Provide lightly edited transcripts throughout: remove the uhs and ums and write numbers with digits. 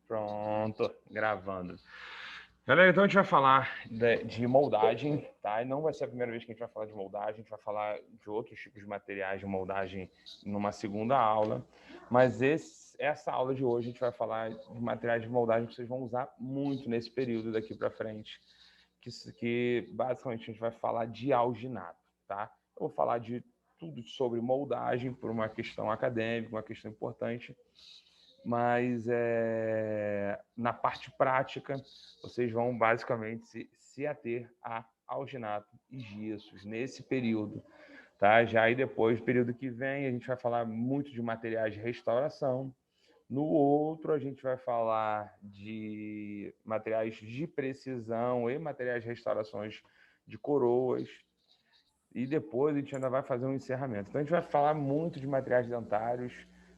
Pronto, gravando. Galera, então a gente vai falar de moldagem, tá? E não vai ser a primeira vez que a gente vai falar de moldagem, a gente vai falar de outros tipos de materiais de moldagem numa segunda aula. Mas essa aula de hoje a gente vai falar de materiais de moldagem que vocês vão usar muito nesse período daqui para frente, que basicamente a gente vai falar de alginato, tá? Eu vou falar de tudo sobre moldagem por uma questão acadêmica, uma questão importante, mas na parte prática vocês vão basicamente se ater a alginato e gessos nesse período, tá? Já aí depois, no período que vem, a gente vai falar muito de materiais de restauração. No outro, a gente vai falar de materiais de precisão e materiais de restaurações de coroas. E depois a gente ainda vai fazer um encerramento. Então, a gente vai falar muito de materiais dentários,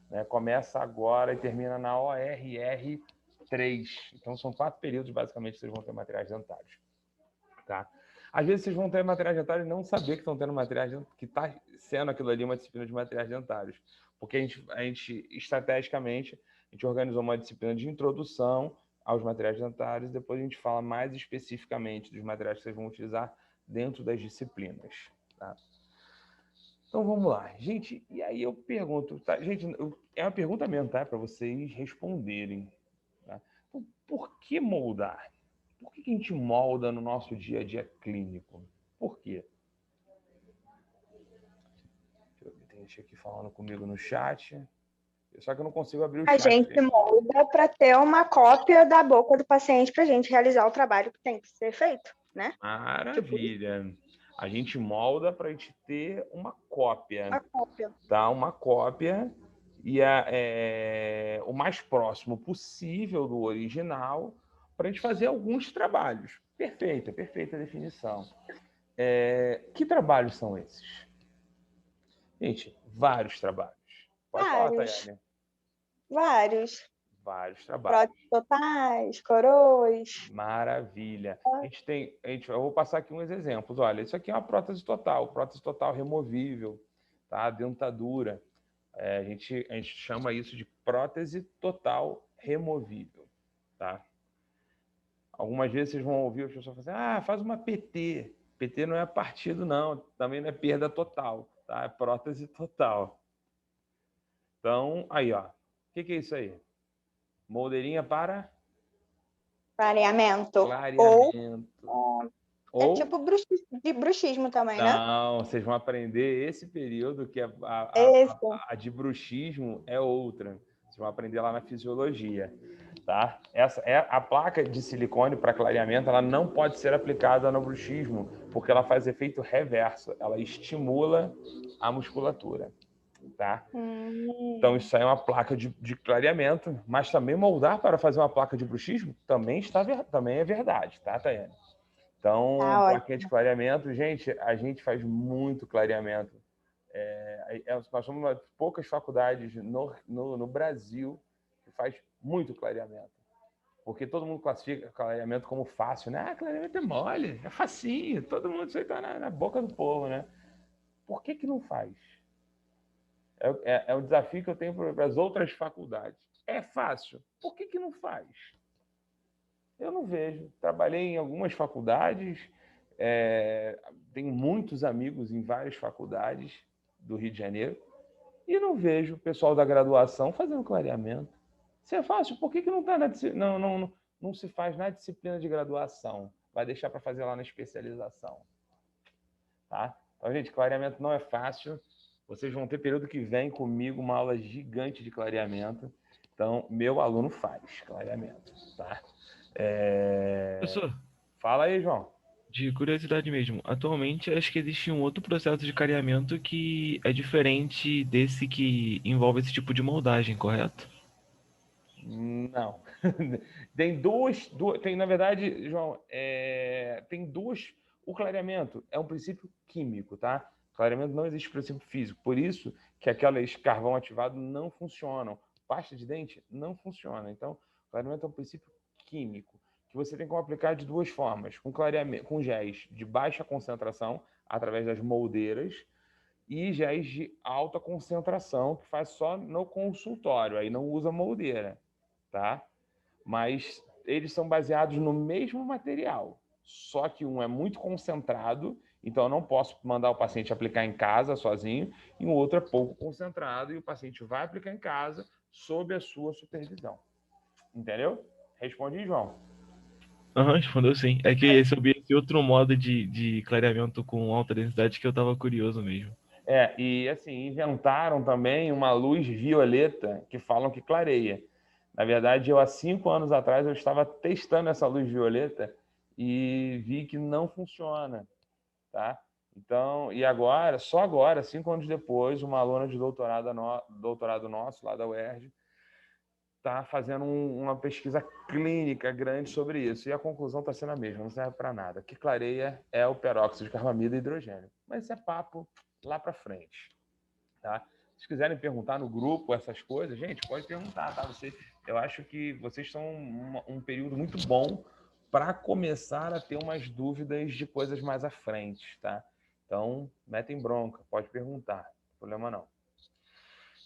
né? Começa agora e termina na ORR 3. Então, são 4 períodos, basicamente, que vocês vão ter materiais dentários. Tá? Às vezes, vocês vão ter materiais dentários e não saber que estão tendo materiais dentários, que está sendo aquilo ali uma disciplina de materiais dentários. Porque a gente estrategicamente, a gente organizou uma disciplina de introdução aos materiais dentários, e depois a gente fala mais especificamente dos materiais que vocês vão utilizar dentro das disciplinas. Tá? Então vamos lá, gente. E aí eu pergunto, tá? Gente, é uma pergunta mesmo, tá? Para vocês responderem. Tá? Por que moldar? Por que a gente molda no nosso dia a dia clínico? Por quê? Tem gente aqui falando comigo no chat. Só que eu não consigo abrir o A chat. gente molda para ter uma cópia da boca do paciente para a gente realizar o trabalho que tem que ser feito, né? Maravilha. A gente molda para a gente ter uma cópia. Uma cópia. Tá? Uma cópia e o mais próximo possível do original para a gente fazer alguns trabalhos. Perfeita a definição. Que trabalhos são esses? Gente, vários trabalhos. Pode falar, Tayane. Vários. Vários trabalhos. Próteses totais, coroas. Maravilha. Eu vou passar aqui uns exemplos. Olha, isso aqui é uma prótese total removível, tá? Dentadura. A gente chama isso de prótese total removível, tá? Algumas vezes vocês vão ouvir as pessoas falarem assim, faz uma PT. PT não é partido, não. Também não é perda total, tá? É prótese total. Então, aí, ó. O que é isso aí? Moldeirinha para? Clareamento. Clareamento. É tipo de bruxismo também, né? Não, vocês vão aprender esse período, que a de bruxismo é outra. Vocês vão aprender lá na fisiologia. Tá? Essa é a placa de silicone para clareamento, ela não pode ser aplicada no bruxismo, porque ela faz efeito reverso, ela estimula a musculatura. Tá? Então, isso aí é uma placa de clareamento, mas também moldar para fazer uma placa de bruxismo também é verdade, tá, Tayane? Então, plaquinha de clareamento, gente, a gente faz muito clareamento. Nós somos uma das poucas faculdades no Brasil que faz muito clareamento. Porque todo mundo classifica clareamento como fácil, né? Clareamento é mole, é facinho, todo mundo isso aí tá na boca do povo, né? Por que não faz? É um desafio que eu tenho para as outras faculdades. É fácil, por que não faz? Eu não vejo. Trabalhei em algumas faculdades, tenho muitos amigos em várias faculdades do Rio de Janeiro e não vejo o pessoal da graduação fazendo clareamento. Se é fácil, por que não, não se faz na disciplina de graduação? Vai deixar para fazer lá na especialização. Tá? Então, gente, clareamento não é fácil. Vocês vão ter período que vem comigo uma aula gigante de clareamento. Então, meu aluno faz clareamento. Tá? Professor, fala aí, João. De curiosidade mesmo, atualmente acho que existe um outro processo de clareamento que é diferente desse que envolve esse tipo de moldagem, correto? Não. Tem duas. Na verdade, João, tem duas. O clareamento é um princípio químico, tá? Clareamento não existe princípio físico. Por isso que aquelas carvão ativado não funcionam. Pasta de dente não funciona. Então, clareamento é um princípio químico que você tem como aplicar de duas formas: com géis de baixa concentração, através das moldeiras, e géis de alta concentração, que faz só no consultório, aí não usa moldeira, tá? mas eles são baseados no mesmo material, só que um é muito concentrado, então eu não posso mandar o paciente aplicar em casa sozinho, e o outro é pouco concentrado, e o paciente vai aplicar em casa sob a sua supervisão. Entendeu? Responde, João. Aham, respondeu sim. É que sobre esse outro modo de clareamento com alta densidade que eu tava curioso mesmo. E assim, inventaram também uma luz violeta que falam que clareia. Na verdade, há 5 anos atrás, eu estava testando essa luz violeta e vi que não funciona, tá? Então, e agora, só agora, 5 anos depois, uma aluna de doutorado nosso, lá da UERJ, está fazendo uma pesquisa clínica grande sobre isso. E a conclusão está sendo a mesma, não serve para nada. O que clareia é o peróxido de carbamida e hidrogênio. Mas isso é papo lá para frente. Tá? Se quiserem perguntar no grupo essas coisas, gente, pode perguntar, tá? Eu acho que vocês estão um período muito bom para começar a ter umas dúvidas de coisas mais à frente, tá? Então, metem bronca, pode perguntar, problema não.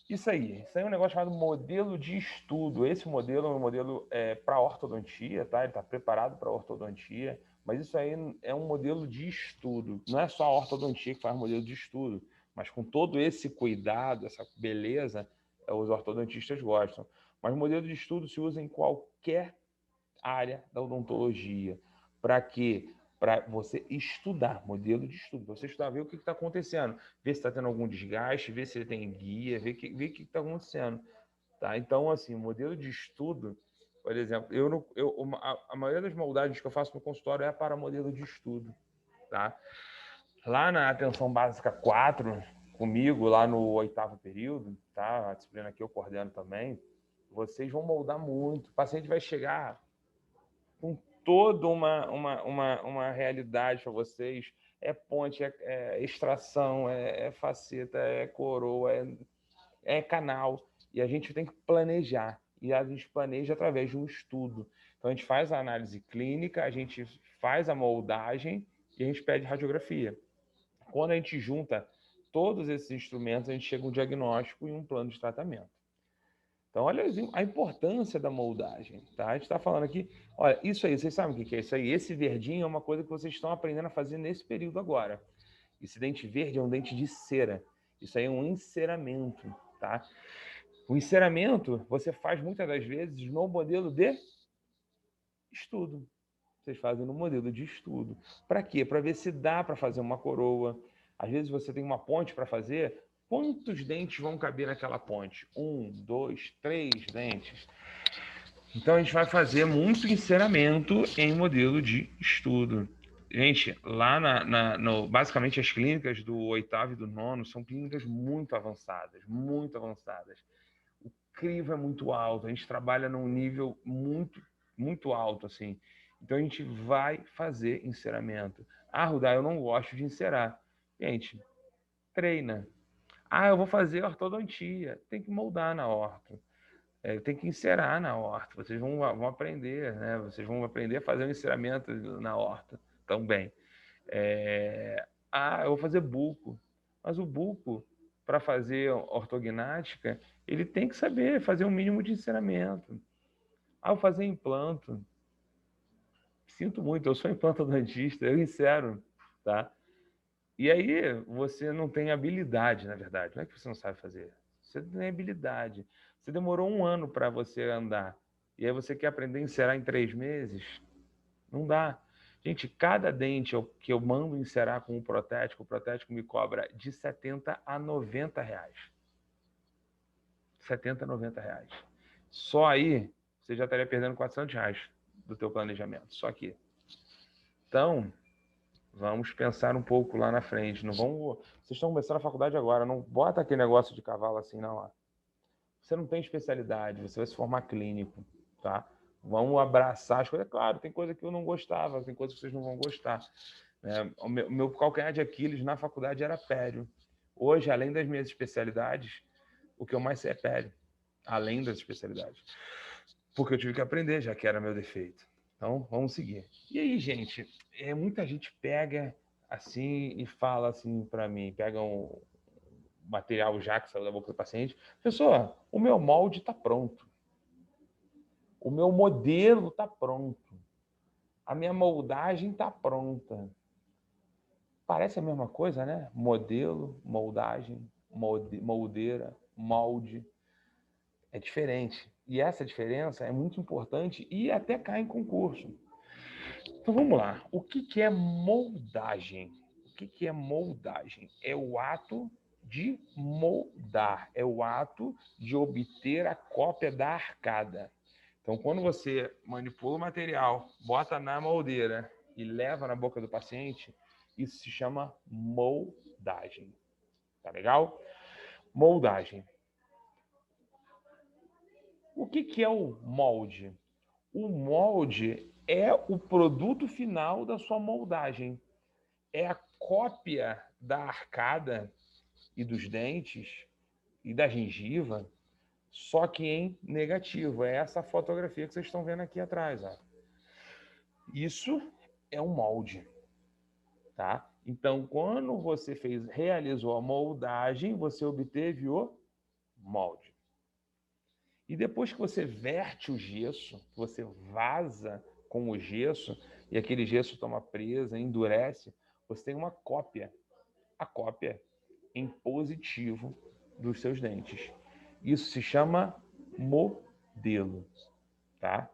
Isso aí é um negócio chamado modelo de estudo. Esse modelo é um modelo para ortodontia, tá? Ele está preparado para ortodontia, mas isso aí é um modelo de estudo. Não é só a ortodontia que faz modelo de estudo, mas com todo esse cuidado, essa beleza, os ortodontistas gostam. Mas o modelo de estudo se usa em qualquer área da odontologia. Para quê? Para você estudar, modelo de estudo. Você estudar, ver o que está acontecendo, ver se está tendo algum desgaste, ver se ele tem guia, ver o que está acontecendo. Tá? Então, assim, modelo de estudo, por exemplo, a maioria das moldagens que eu faço no consultório é para modelo de estudo. Tá? Lá na atenção básica 4, comigo, lá no 8º período, tá? A disciplina que eu coordeno também, vocês vão moldar muito. O paciente vai chegar com toda uma realidade para vocês. É ponte, é extração, é faceta, é coroa, é canal. E a gente tem que planejar. E a gente planeja através de um estudo. Então, a gente faz a análise clínica, a gente faz a moldagem e a gente pede radiografia. Quando a gente junta todos esses instrumentos, a gente chega a um diagnóstico e um plano de tratamento. Então, olha a importância da moldagem, tá? A gente está falando aqui, olha, isso aí, vocês sabem o que é isso aí? Esse verdinho é uma coisa que vocês estão aprendendo a fazer nesse período agora. Esse dente verde é um dente de cera. Isso aí é um enceramento, tá? O enceramento você faz muitas das vezes no modelo de estudo. Vocês fazem no modelo de estudo. Para quê? Para ver se dá para fazer uma coroa. Às vezes você tem uma ponte para fazer. Quantos dentes vão caber naquela ponte? 1, 2, 3 dentes. Então a gente vai fazer muito enceramento em modelo de estudo. Gente, lá basicamente as clínicas do 8º e do 9º são clínicas muito avançadas, muito avançadas. O crivo é muito alto, a gente trabalha num nível muito, muito alto, assim. Então a gente vai fazer enceramento. Ah, Rudá, eu não gosto de encerar. Gente, treina. Ah, eu vou fazer ortodontia. Tem que moldar na orto. Tem que encerar na horta. Vocês vão aprender, né? Vocês vão aprender a fazer um enceramento na horta também. Eu vou fazer buco. Mas o buco, para fazer ortognática, ele tem que saber fazer um mínimo de enceramento. Eu vou fazer implanto. Sinto muito, eu sou implantodontista, eu encero, tá? E aí você não tem habilidade, na verdade. Não é que você não sabe fazer. Você tem habilidade. Você demorou 1 ano para você andar. E aí você quer aprender a encerar em 3 meses? Não dá. Gente, cada dente que eu mando encerar com o protético me cobra de 70 a 90 reais. 70 a 90 reais. Só aí você já estaria perdendo 400 reais do teu planejamento. Só aqui. Então, vamos pensar um pouco lá na frente. Não vamos. Vocês estão começando a faculdade agora. Não bota aquele negócio de cavalo assim, não. Ó. Você não tem especialidade. Você vai se formar clínico, tá? Vamos abraçar as coisas. Claro, tem coisa que eu não gostava, tem coisa que vocês não vão gostar. O meu calcanhar de Aquiles na faculdade era pério. Hoje, além das minhas especialidades, o que eu mais sei é pério. Além das especialidades. Porque eu tive que aprender, já que era meu defeito. Então, vamos seguir. E aí, gente, muita gente pega assim e fala assim para mim, pega um material já que saiu da boca do paciente, pessoa, o meu molde está pronto. O meu modelo está pronto. A minha moldagem está pronta. Parece a mesma coisa, né? Modelo, moldagem, moldeira, molde. É diferente. E essa diferença é muito importante e até cai em concurso. Então vamos lá. O que é moldagem? O que é moldagem? É o ato de moldar, é o ato de obter a cópia da arcada. Então, quando você manipula o material, bota na moldeira e leva na boca do paciente, isso se chama moldagem. Tá legal? Moldagem. O que é o molde? O molde é o produto final da sua moldagem. É a cópia da arcada e dos dentes e da gengiva, só que em negativo. É essa fotografia que vocês estão vendo aqui atrás. Ó. Isso é um molde. Tá? Então, quando você realizou a moldagem, você obteve o molde. E depois que você verte o gesso, você vaza com o gesso, e aquele gesso toma presa, endurece, você tem uma cópia. A cópia em positivo dos seus dentes. Isso se chama modelo. Tá?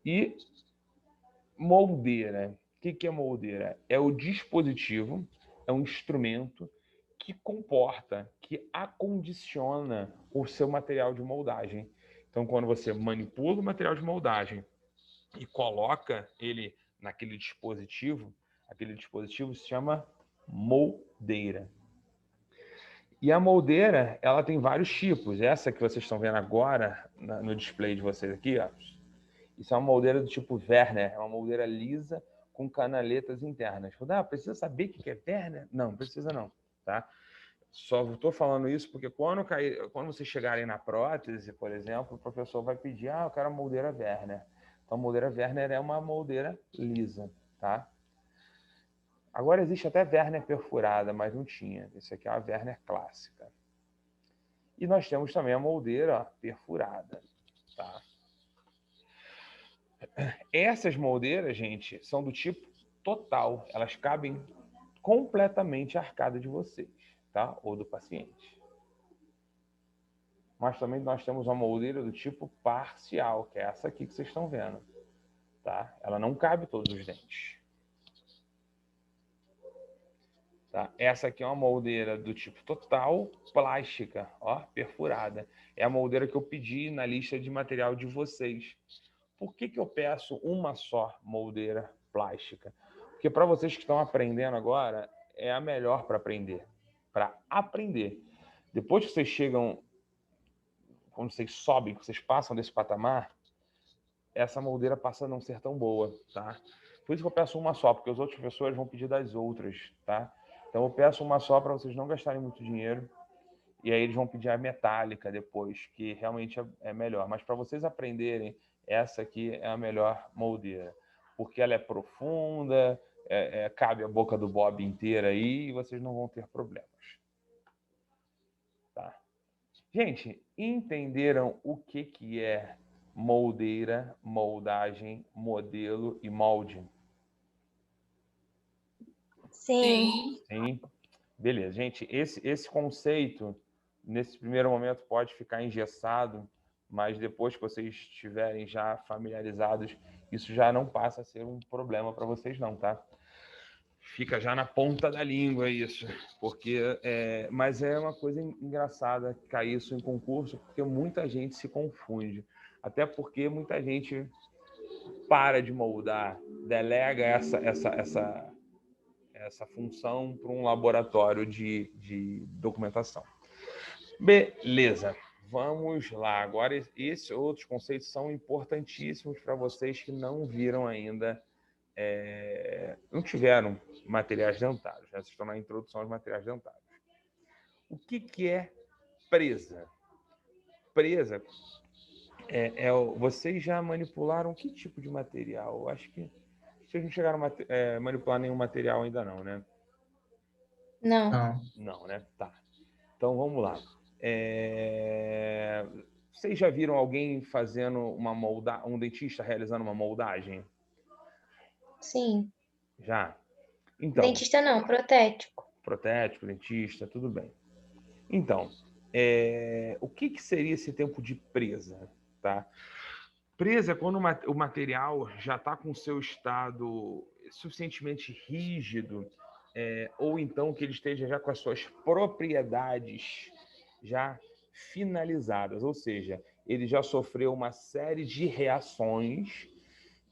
E moldeira. O que é moldeira? É o dispositivo, é um instrumento que comporta, que acondiciona o seu material de moldagem. Então, quando você manipula o material de moldagem e coloca ele naquele dispositivo, aquele dispositivo se chama moldeira. E a moldeira, ela tem vários tipos. Essa que vocês estão vendo agora no display de vocês aqui, ó, isso é uma moldeira do tipo Werner, é uma moldeira lisa com canaletas internas. Precisa saber o que é Werner? Não, precisa não, tá? Só estou falando isso porque quando vocês chegarem na prótese, por exemplo, o professor vai pedir, eu quero a moldeira Werner. Então, a moldeira Werner é uma moldeira lisa, tá? Agora existe até Werner perfurada, mas não tinha. Isso aqui é uma Werner clássica. E nós temos também a moldeira perfurada, tá? Essas moldeiras, gente, são do tipo total. Elas cabem completamente a arcada de vocês, tá? Ou do paciente. Mas também nós temos uma moldeira do tipo parcial, que é essa aqui que vocês estão vendo, tá? Ela não cabe todos os dentes. Tá? Essa aqui é uma moldeira do tipo total, plástica, ó, perfurada. É a moldeira que eu pedi na lista de material de vocês. Por que eu peço uma só moldeira plástica? Porque para vocês que estão aprendendo agora, é a melhor para aprender. Para aprender. Depois que vocês chegam, quando vocês sobem, que vocês passam desse patamar, essa moldeira passa a não ser tão boa, tá? Por isso que eu peço uma só, porque os outros professores vão pedir das outras, tá? Então eu peço uma só para vocês não gastarem muito dinheiro. E aí eles vão pedir a metálica depois, que realmente é melhor. Mas para vocês aprenderem, essa aqui é a melhor moldeira. Porque ela é profunda, cabe a boca do Bob inteira aí e vocês não vão ter problemas. Tá? Gente, entenderam o que é moldeira, moldagem, modelo e molde? Sim. Sim. Beleza, gente. Esse conceito, nesse primeiro momento, pode ficar engessado, mas depois que vocês estiverem já familiarizados, isso já não passa a ser um problema para vocês, não, tá? Fica já na ponta da língua isso, mas é uma coisa engraçada cair isso em concurso, porque muita gente se confunde, até porque muita gente para de moldar, delega essa função para um laboratório de documentação. Beleza, vamos lá. Agora, esses outros conceitos são importantíssimos para vocês que não viram ainda, não tiveram materiais dentários, né? Vocês estão na introdução aos materiais dentários. O que é presa? Presa, vocês já manipularam que tipo de material? Eu acho que vocês não chegaram a manipular nenhum material ainda não, né? Não. Não, né? Tá. Então, vamos lá. Vocês já viram alguém fazendo um dentista realizando uma moldagem? Sim. Já? Então, Dentista não, protético. protético, dentista, tudo bem. Então, o que seria esse tempo de presa? Tá? Presa é quando o material já está com o seu estado suficientemente rígido, ou então que ele esteja já com as suas propriedades já finalizadas, ou seja, ele já sofreu uma série de reações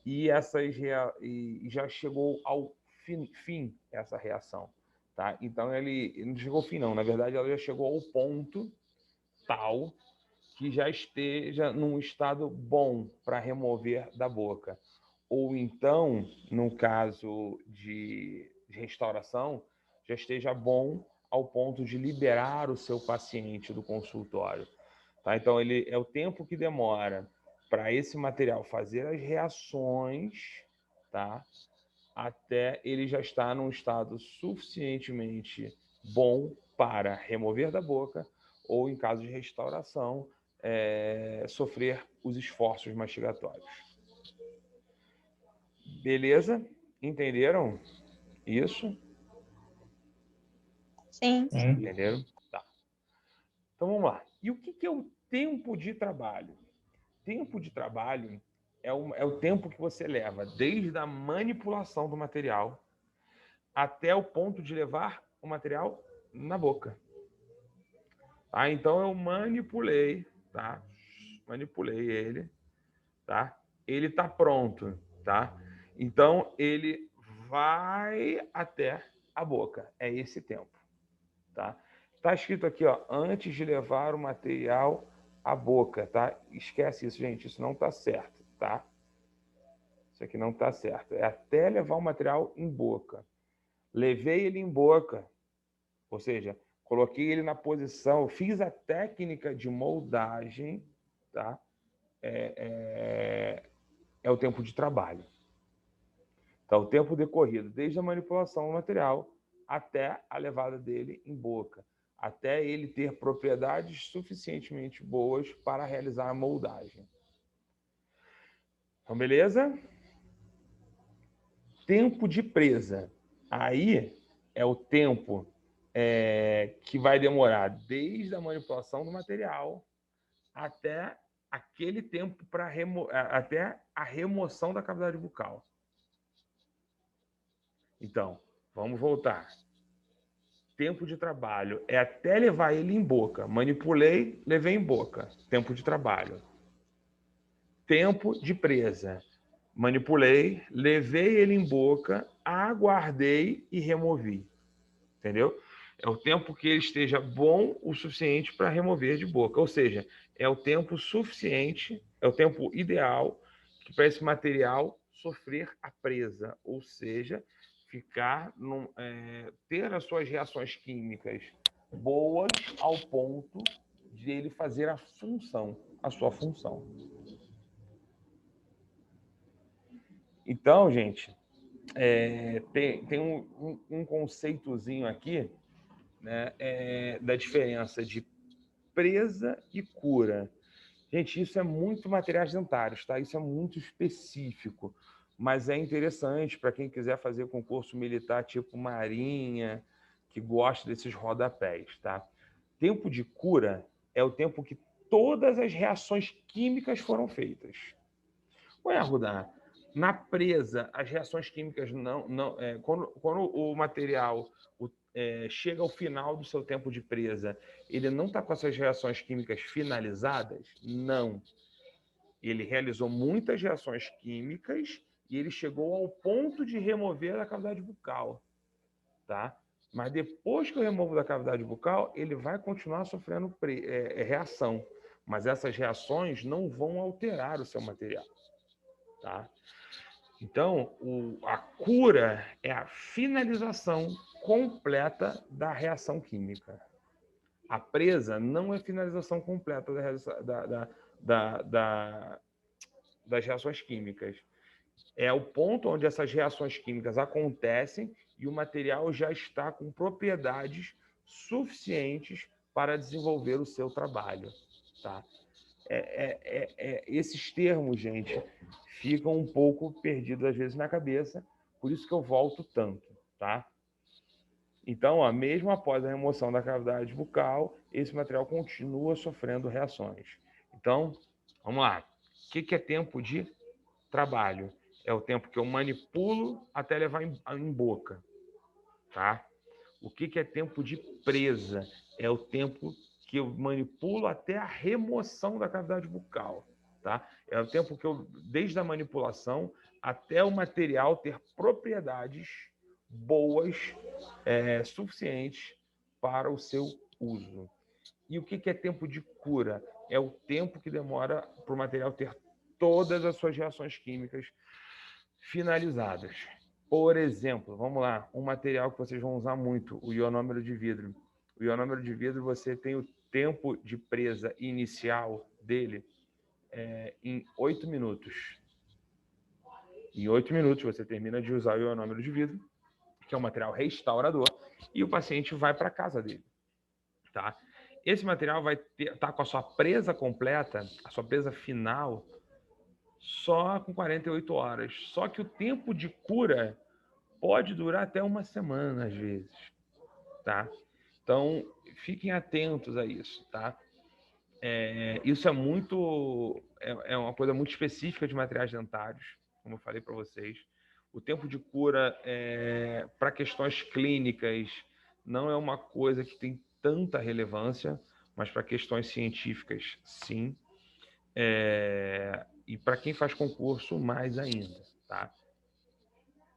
e e já chegou ao fim essa reação. Tá? Então, ele não chegou ao fim, não. Na verdade, ela já chegou ao ponto tal que já esteja num estado bom para remover da boca. Ou então, no caso de restauração, já esteja bom ao ponto de liberar o seu paciente do consultório. Tá? Então, ele é o tempo que demora para esse material fazer as reações, tá? Até ele já estar num estado suficientemente bom para remover da boca ou, em caso de restauração, sofrer os esforços mastigatórios. Beleza? Entenderam isso? Sim. Entenderam? Tá. Então, vamos lá. E o que é o tempo de trabalho? Tempo de trabalho é o tempo que você leva desde a manipulação do material até o ponto de levar o material na boca. Tá? Então, eu manipulei, tá? Manipulei ele, tá? Ele está pronto, tá? Então, ele vai até a boca. É esse tempo, tá? Tá escrito aqui, ó, antes de levar o material à boca, tá? Esquece isso, gente. Isso não está certo, tá? Isso aqui não está certo. É até levar o material em boca. Levei ele em boca, ou seja, coloquei ele na posição, fiz a técnica de moldagem, tá? É o tempo de trabalho. Então, o tempo decorrido desde a manipulação do material até a levada dele em boca, até ele ter propriedades suficientemente boas para realizar a moldagem. Então, beleza? Tempo de presa. Aí é o tempo que vai demorar desde a manipulação do material até aquele tempo até a remoção da cavidade bucal. Então, vamos voltar. Tempo de trabalho é até levar ele em boca. Manipulei, levei em boca. Tempo de trabalho. Tempo de presa. Manipulei, levei ele em boca, aguardei e removi. Entendeu? É o tempo que ele esteja bom o suficiente para remover de boca. Ou seja, é o tempo suficiente, é o tempo ideal para esse material sofrer a presa. Ou seja, ter as suas reações químicas boas ao ponto de ele fazer a sua função. Então, gente, tem um conceitozinho aqui, né, da diferença de presa e cura. Gente, isso é muito materiais dentários, tá? Isso é muito específico, mas é interessante para quem quiser fazer concurso militar tipo Marinha, que gosta desses rodapés, tá? Tempo de cura é o tempo que todas as reações químicas foram feitas. Ué, Rudá, na presa, as reações químicas quando o material chega ao final do seu tempo de presa, ele não está com essas reações químicas finalizadas? Não. Ele realizou muitas reações químicas e ele chegou ao ponto de remover a cavidade bucal, tá? Mas depois que eu removo da cavidade bucal, ele vai continuar sofrendo reação. Mas essas reações não vão alterar o seu material, tá? Então, a cura é a finalização completa da reação química. A presa não é finalização completa das reações químicas. É o ponto onde essas reações químicas acontecem e o material já está com propriedades suficientes para desenvolver o seu trabalho, tá? Esses termos, gente, ficam um pouco perdidos às vezes na cabeça, por isso que eu volto tanto, tá? Então, ó, mesmo após a remoção da cavidade bucal, esse material continua sofrendo reações. Então, vamos lá. O que é tempo de trabalho? É o tempo que eu manipulo até levar em boca, tá? O que é tempo de presa? É o tempo que eu manipulo até a remoção da cavidade bucal, tá? É o tempo que eu, desde a manipulação até o material ter propriedades boas, suficientes para o seu uso. E o que é tempo de cura? É o tempo que demora para o material ter todas as suas reações químicas finalizadas. Por exemplo, vamos lá, um material que vocês vão usar muito, o ionômero de vidro. O ionômero de vidro, você tem o tempo de presa inicial dele em 8 minutos. Em 8 minutos, você termina de usar o ionômero de vidro, que é um material restaurador, e o paciente vai para casa dele. Tá? Esse material vai estar com a sua presa completa, a sua presa final, só com 48 horas. Só que o tempo de cura pode durar até uma semana, às vezes. Tá? Então, fiquem atentos a isso. Tá? Isso é uma coisa muito específica de materiais dentários, como eu falei para vocês. O tempo de cura para questões clínicas não é uma coisa que tem tanta relevância, mas para questões científicas, sim. E para quem faz concurso, mais ainda, tá?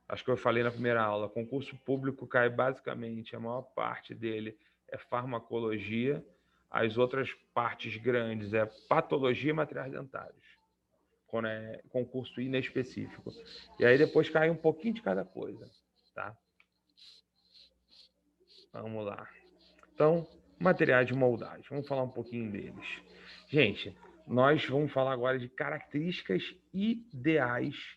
Acho que eu falei na primeira aula, concurso público cai basicamente, a maior parte dele é farmacologia, as outras partes grandes é patologia e materiais dentários, quando é concurso inespecífico. E aí depois cai um pouquinho de cada coisa, tá? Vamos lá. Então, materiais de moldagem. Vamos falar um pouquinho deles. Gente, nós vamos falar agora de características ideais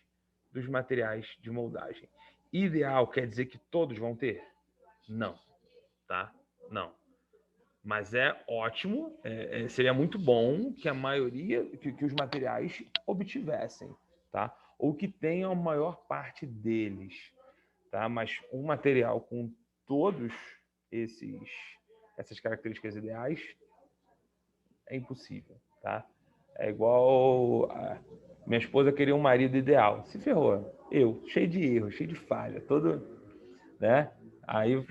dos materiais de moldagem. Ideal quer dizer que todos vão ter? Não, tá? Não. Mas é ótimo, seria muito bom que a maioria, que os materiais obtivessem, tá? Ou que tenham a maior parte deles, tá? Mas um material com todos essas características ideais é impossível, tá? É igual minha esposa queria um marido ideal, se ferrou. Eu, cheio de erros, cheio de falha, todo, né? Aí eu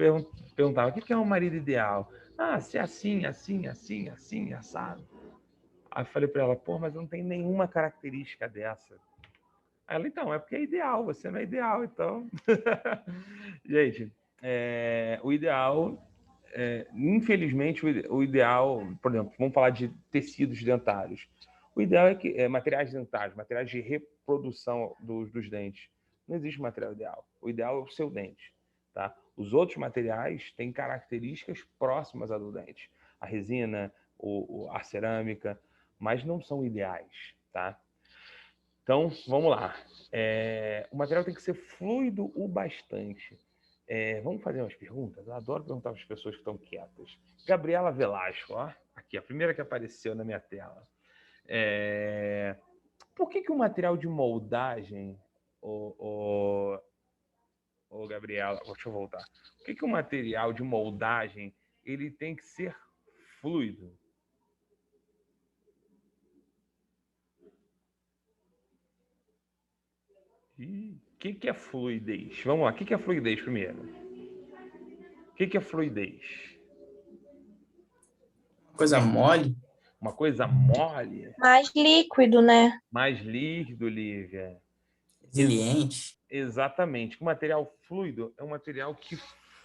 perguntava, o que é um marido ideal? Ah, se é assim, assim, assim, assim, assado. Aí eu falei para ela, pô, mas não tem nenhuma característica dessa. Aí ela, então, é porque é ideal, você não é ideal, então. Gente, o ideal, infelizmente, o ideal, por exemplo, vamos falar de tecidos dentários. O ideal é que materiais dentários, materiais de reprodução dos dentes. Não existe material ideal. O ideal é o seu dente, tá? Os outros materiais têm características próximas à do dente. A resina, a cerâmica, mas não são ideais, tá? Então, vamos lá. O material tem que ser fluido o bastante. Vamos fazer umas perguntas? Eu adoro perguntar para as pessoas que estão quietas. Gabriela Velasco, ó, aqui, a primeira que apareceu na minha tela. Por que o material de moldagem, Gabriela, deixa eu voltar. Por que o material de moldagem ele tem que ser fluido? O que é fluidez? Vamos lá, o que é fluidez primeiro? O que é fluidez? Coisa mole. Uma coisa mole? Mais líquido, né? Mais líquido, Lívia. Resiliente. Exatamente. O material fluido é um material que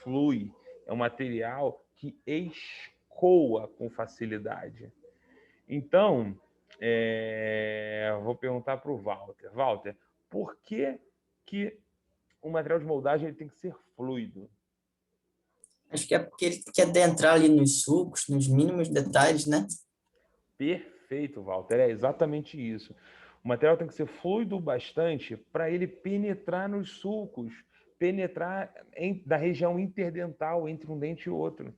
flui, é um material que escoa com facilidade. Então, vou perguntar para o Walter. Walter, por que o material de moldagem ele tem que ser fluido? Acho que é porque ele quer adentrar ali nos sulcos, nos mínimos detalhes, né? Perfeito, Walter. É exatamente isso. O material tem que ser fluido bastante para ele penetrar nos sulcos, penetrar da região interdental entre um dente e outro.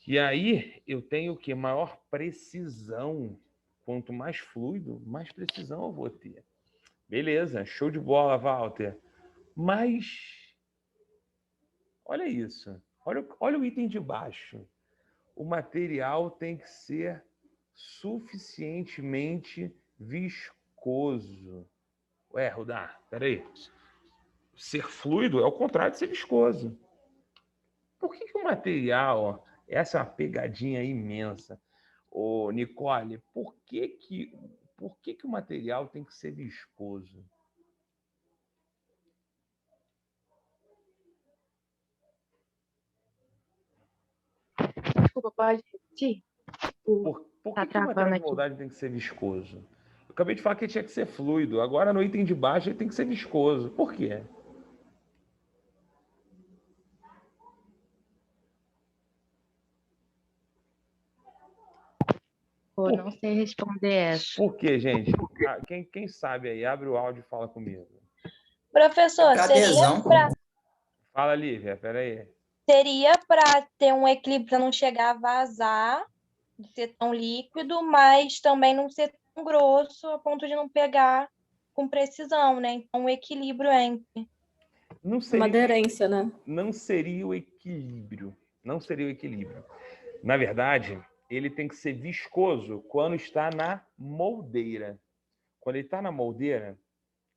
E aí eu tenho o quê? Maior precisão Quanto mais fluido, mais precisão eu vou ter. Beleza, show de bola, Walter. Mas olha isso. Olha o item de baixo. O material tem que ser suficientemente viscoso. Ué, Rudá, peraí. Ser fluido é o contrário de ser viscoso. Por que o material, essa é uma pegadinha imensa. Ô, Nicole, por que o material tem que ser viscoso? Desculpa, pode repetir? Por Tá que o material travando de aqui. moldagem tem que ser viscoso? Eu acabei de falar que ele tinha que ser fluido. Agora, no item de baixo, ele tem que ser viscoso. Por quê? Pô, não sei responder essa. Por quê, gente? Quem sabe aí, abre o áudio e fala comigo. Professor, Pra adesão. Fala, Lívia, peraí. seria para ter um equilíbrio, para não chegar a vazar, de ser tão líquido, mas também não ser tão grosso a ponto de não pegar com precisão, né? Então, um equilíbrio entre. Não Uma seria, aderência, né? não seria o equilíbrio. Não seria o equilíbrio. Na verdade, ele tem que ser viscoso quando está na moldeira. Quando ele está na moldeira,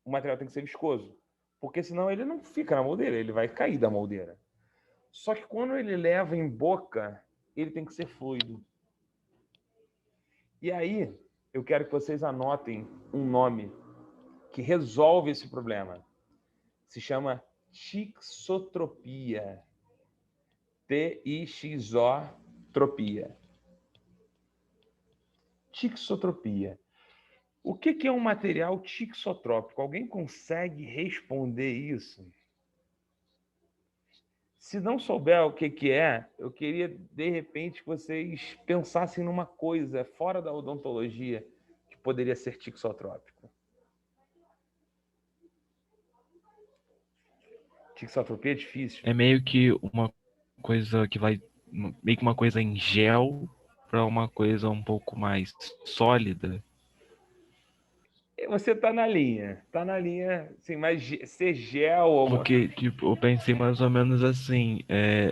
o material tem que ser viscoso. Porque senão ele não fica na moldeira, ele vai cair da moldeira. Só que quando ele leva em boca, ele tem que ser fluido. E aí, eu quero que vocês anotem um nome que resolve esse problema. Se chama tixotropia. Tixotropia. Tixotropia. O que é um material tixotrópico? Alguém consegue responder isso? Se não souber o que é, eu queria, de repente, que vocês pensassem numa coisa fora da odontologia que poderia ser tixotrópico. Tixotropia é difícil. É meio que uma coisa que vai. Meio que uma coisa em gel para uma coisa um pouco mais sólida. Você tá na linha, assim, mas ser gel ou... Porque, tipo, eu pensei mais ou menos assim,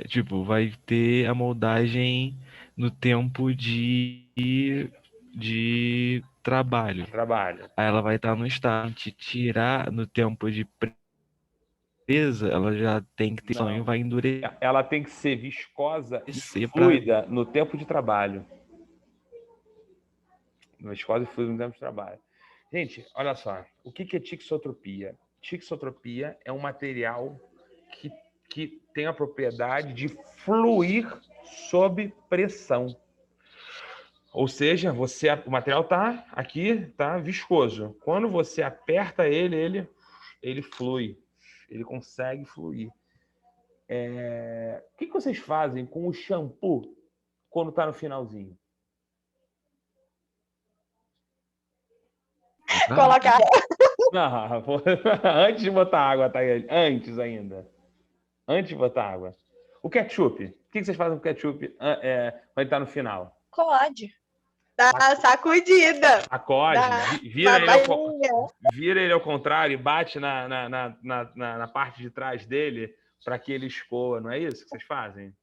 tipo, vai ter a moldagem no tempo de trabalho. Aí ela vai estar no estado de tirar no tempo de presa, ela já tem que ter sonho, vai endurecer. Ela tem que ser viscosa e Pra- fluida no tempo de trabalho. Viscosa e fluida no tempo de trabalho. Gente, olha só. O que é tixotropia? Tixotropia é um material que tem a propriedade de fluir sob pressão. Ou seja, o material está aqui, tá viscoso. Quando você aperta ele flui. Ele consegue fluir. O que vocês fazem com o shampoo quando está no finalzinho? Colocar. Não, antes de botar água, tá aí. Antes ainda. Antes de botar água. O ketchup. O que vocês fazem com o ketchup quando está no final? Pode. Dá a sacudida. Sacode, vira ele ao contrário e bate na parte de trás dele para que ele escoa. Não é isso que vocês fazem?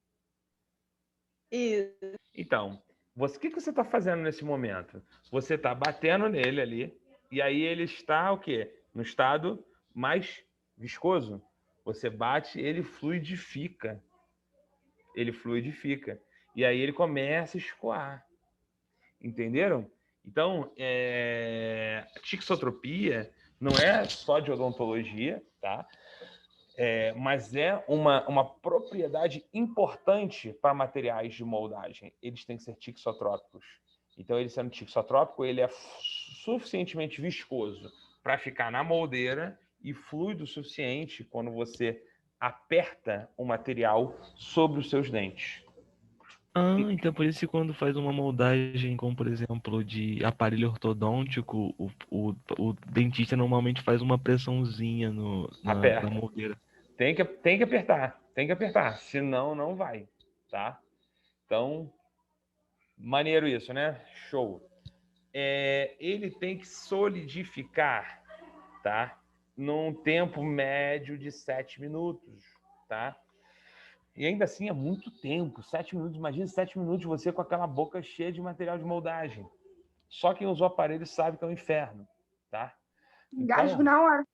Isso. Então, o que você está fazendo nesse momento? Você está batendo nele ali e aí ele está o quê? No estado mais viscoso. Você bate, ele fluidifica. E aí ele começa a escoar. Entenderam? Então, a tixotropia não é só de odontologia, tá? Mas é uma propriedade importante para materiais de moldagem. Eles têm que ser tixotrópicos. Então, ele sendo tixotrópico, ele é suficientemente viscoso para ficar na moldeira e fluido o suficiente quando você aperta o material sobre os seus dentes. Ah, então por isso que quando faz uma moldagem, como por exemplo, de aparelho ortodôntico, o dentista normalmente faz uma pressãozinha na moldeira. Tem que apertar, senão não vai, tá? Então, maneiro isso, né? Show. ele tem que solidificar, tá? Num tempo médio de 7 minutos, tá? E ainda assim é muito tempo, 7 minutos. Imagina 7 minutos você com aquela boca cheia de material de moldagem. Só quem usou o aparelho sabe que é um inferno, tá? Engasgo na hora.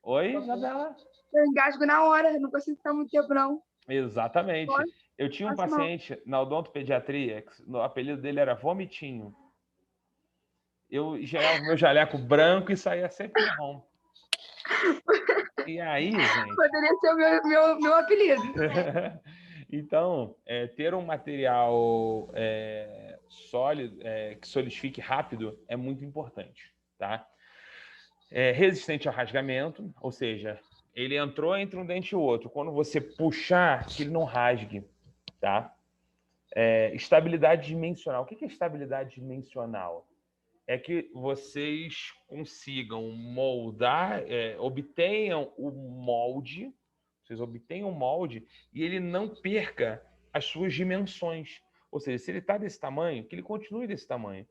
Oi, Isabela? Eu engasgo na hora, não consigo ficar muito tempo, não. Exatamente. Pode? Eu tinha um Faço mal. paciente na odontopediatria, que o apelido dele era Vomitinho. Eu gerava o meu jaleco branco e saía sempre marrom. E aí, gente... Poderia ser o meu apelido. Então, ter um material sólido, que solidifique rápido, é muito importante, tá? Resistente ao rasgamento, ou seja, ele entrou entre um dente e o outro. Quando você puxar, que ele não rasgue, tá? Estabilidade dimensional. O que é estabilidade dimensional? É que vocês consigam moldar, obtenham o molde, vocês obtenham o molde e ele não perca as suas dimensões. Ou seja, se ele está desse tamanho, que ele continue desse tamanho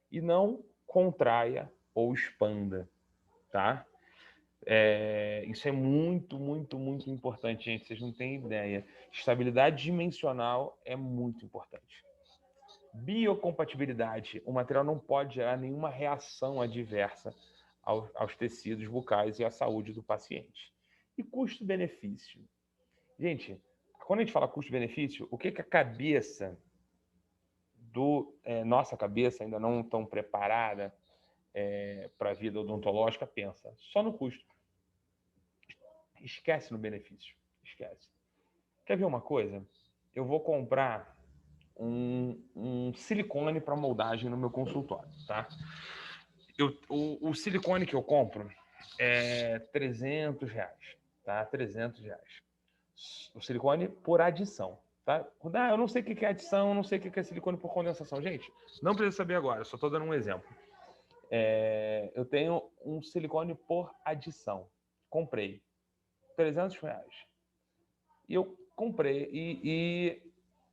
e não contraia ou expanda, tá? Isso é muito, muito, muito importante, gente. Vocês não têm ideia. Estabilidade dimensional é muito importante. Biocompatibilidade. O material não pode gerar nenhuma reação adversa aos tecidos bucais e à saúde do paciente. E custo-benefício. Gente, quando a gente fala custo-benefício, o que a cabeça nossa cabeça, ainda não tão preparada para a vida odontológica, pensa? Só no custo. Esquece no benefício. Esquece. Quer ver uma coisa? Eu vou comprar um silicone para moldagem no meu consultório, tá? O silicone que eu compro é R$300, tá? R$300. O silicone por adição, tá? Eu não sei o que é adição, eu não sei o que é silicone por condensação. Gente, não precisa saber agora, só estou dando um exemplo. Eu tenho um silicone por adição. Comprei. R$300. E eu comprei. E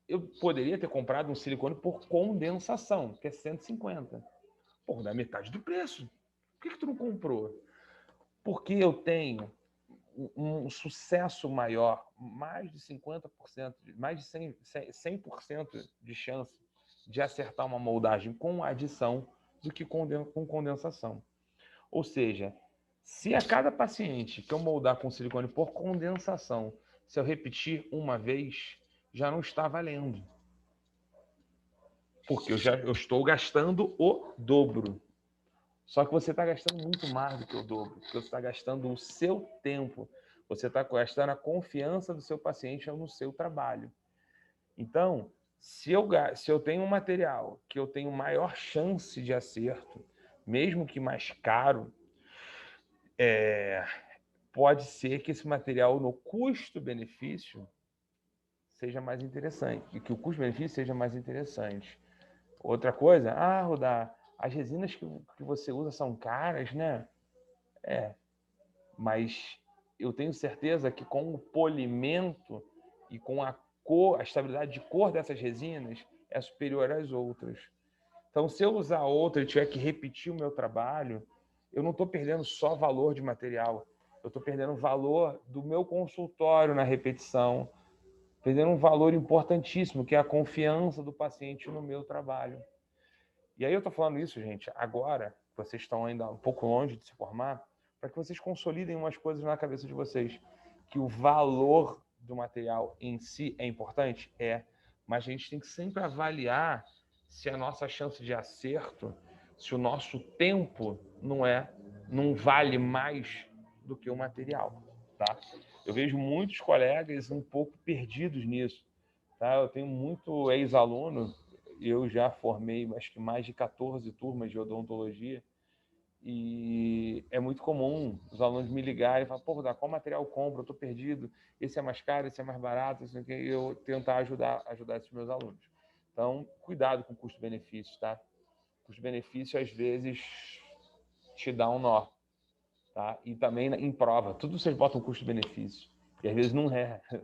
eu poderia ter comprado um silicone por condensação, que é 150. Pô, dá metade do preço. Por que tu não comprou? Porque eu tenho um sucesso maior, mais de 50%, mais de 100% de chance de acertar uma moldagem com adição do que com condensação. Ou seja, se a cada paciente que eu moldar com silicone por condensação, se eu repetir uma vez, já não está valendo. Porque eu estou gastando o dobro. Só que você está gastando muito mais do que o dobro, porque você está gastando o seu tempo, você está gastando a confiança do seu paciente no seu trabalho. Então, se eu tenho um material que eu tenho maior chance de acerto, mesmo que mais caro, pode ser que esse material, no custo-benefício, seja mais interessante, e que o custo-benefício seja mais interessante. Outra coisa, Rudá, as resinas que você usa são caras, né? Mas eu tenho certeza que com o polimento e com a cor, a estabilidade de cor dessas resinas é superior às outras. Então, se eu usar outra e tiver que repetir o meu trabalho, eu não estou perdendo só valor de material, eu estou perdendo valor do meu consultório na repetição, perdendo um valor importantíssimo, que é a confiança do paciente no meu trabalho. E aí eu estou falando isso, gente, agora, vocês estão ainda um pouco longe de se formar, para que vocês consolidem umas coisas na cabeça de vocês. Que o valor do material em si é importante? Mas a gente tem que sempre avaliar se a nossa chance de acerto, se o nosso tempo não vale mais do que o material, tá? Eu vejo muitos colegas um pouco perdidos nisso, tá? Eu tenho muito ex-aluno, eu já formei acho que mais de 14 turmas de odontologia e é muito comum os alunos me ligarem e falar, pô, qual material eu compro? Eu estou perdido, esse é mais caro, esse é mais barato, e eu tentar ajudar esses meus alunos. Então, cuidado com o custo-benefício, tá? O custo-benefício, às vezes, te dá um nó, tá? E também em prova, tudo vocês botam custo-benefício, e às vezes não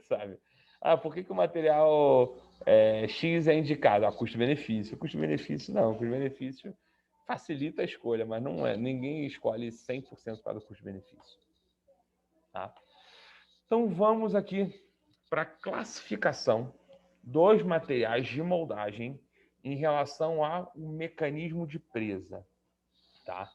sabe? Por que o material X é indicado? Custo-benefício. Custo-benefício não, custo-benefício facilita a escolha, mas não é. Ninguém escolhe 100% por causa do custo-benefício. Tá? Então, vamos aqui para a classificação dos materiais de moldagem em relação ao mecanismo de presa. Tá?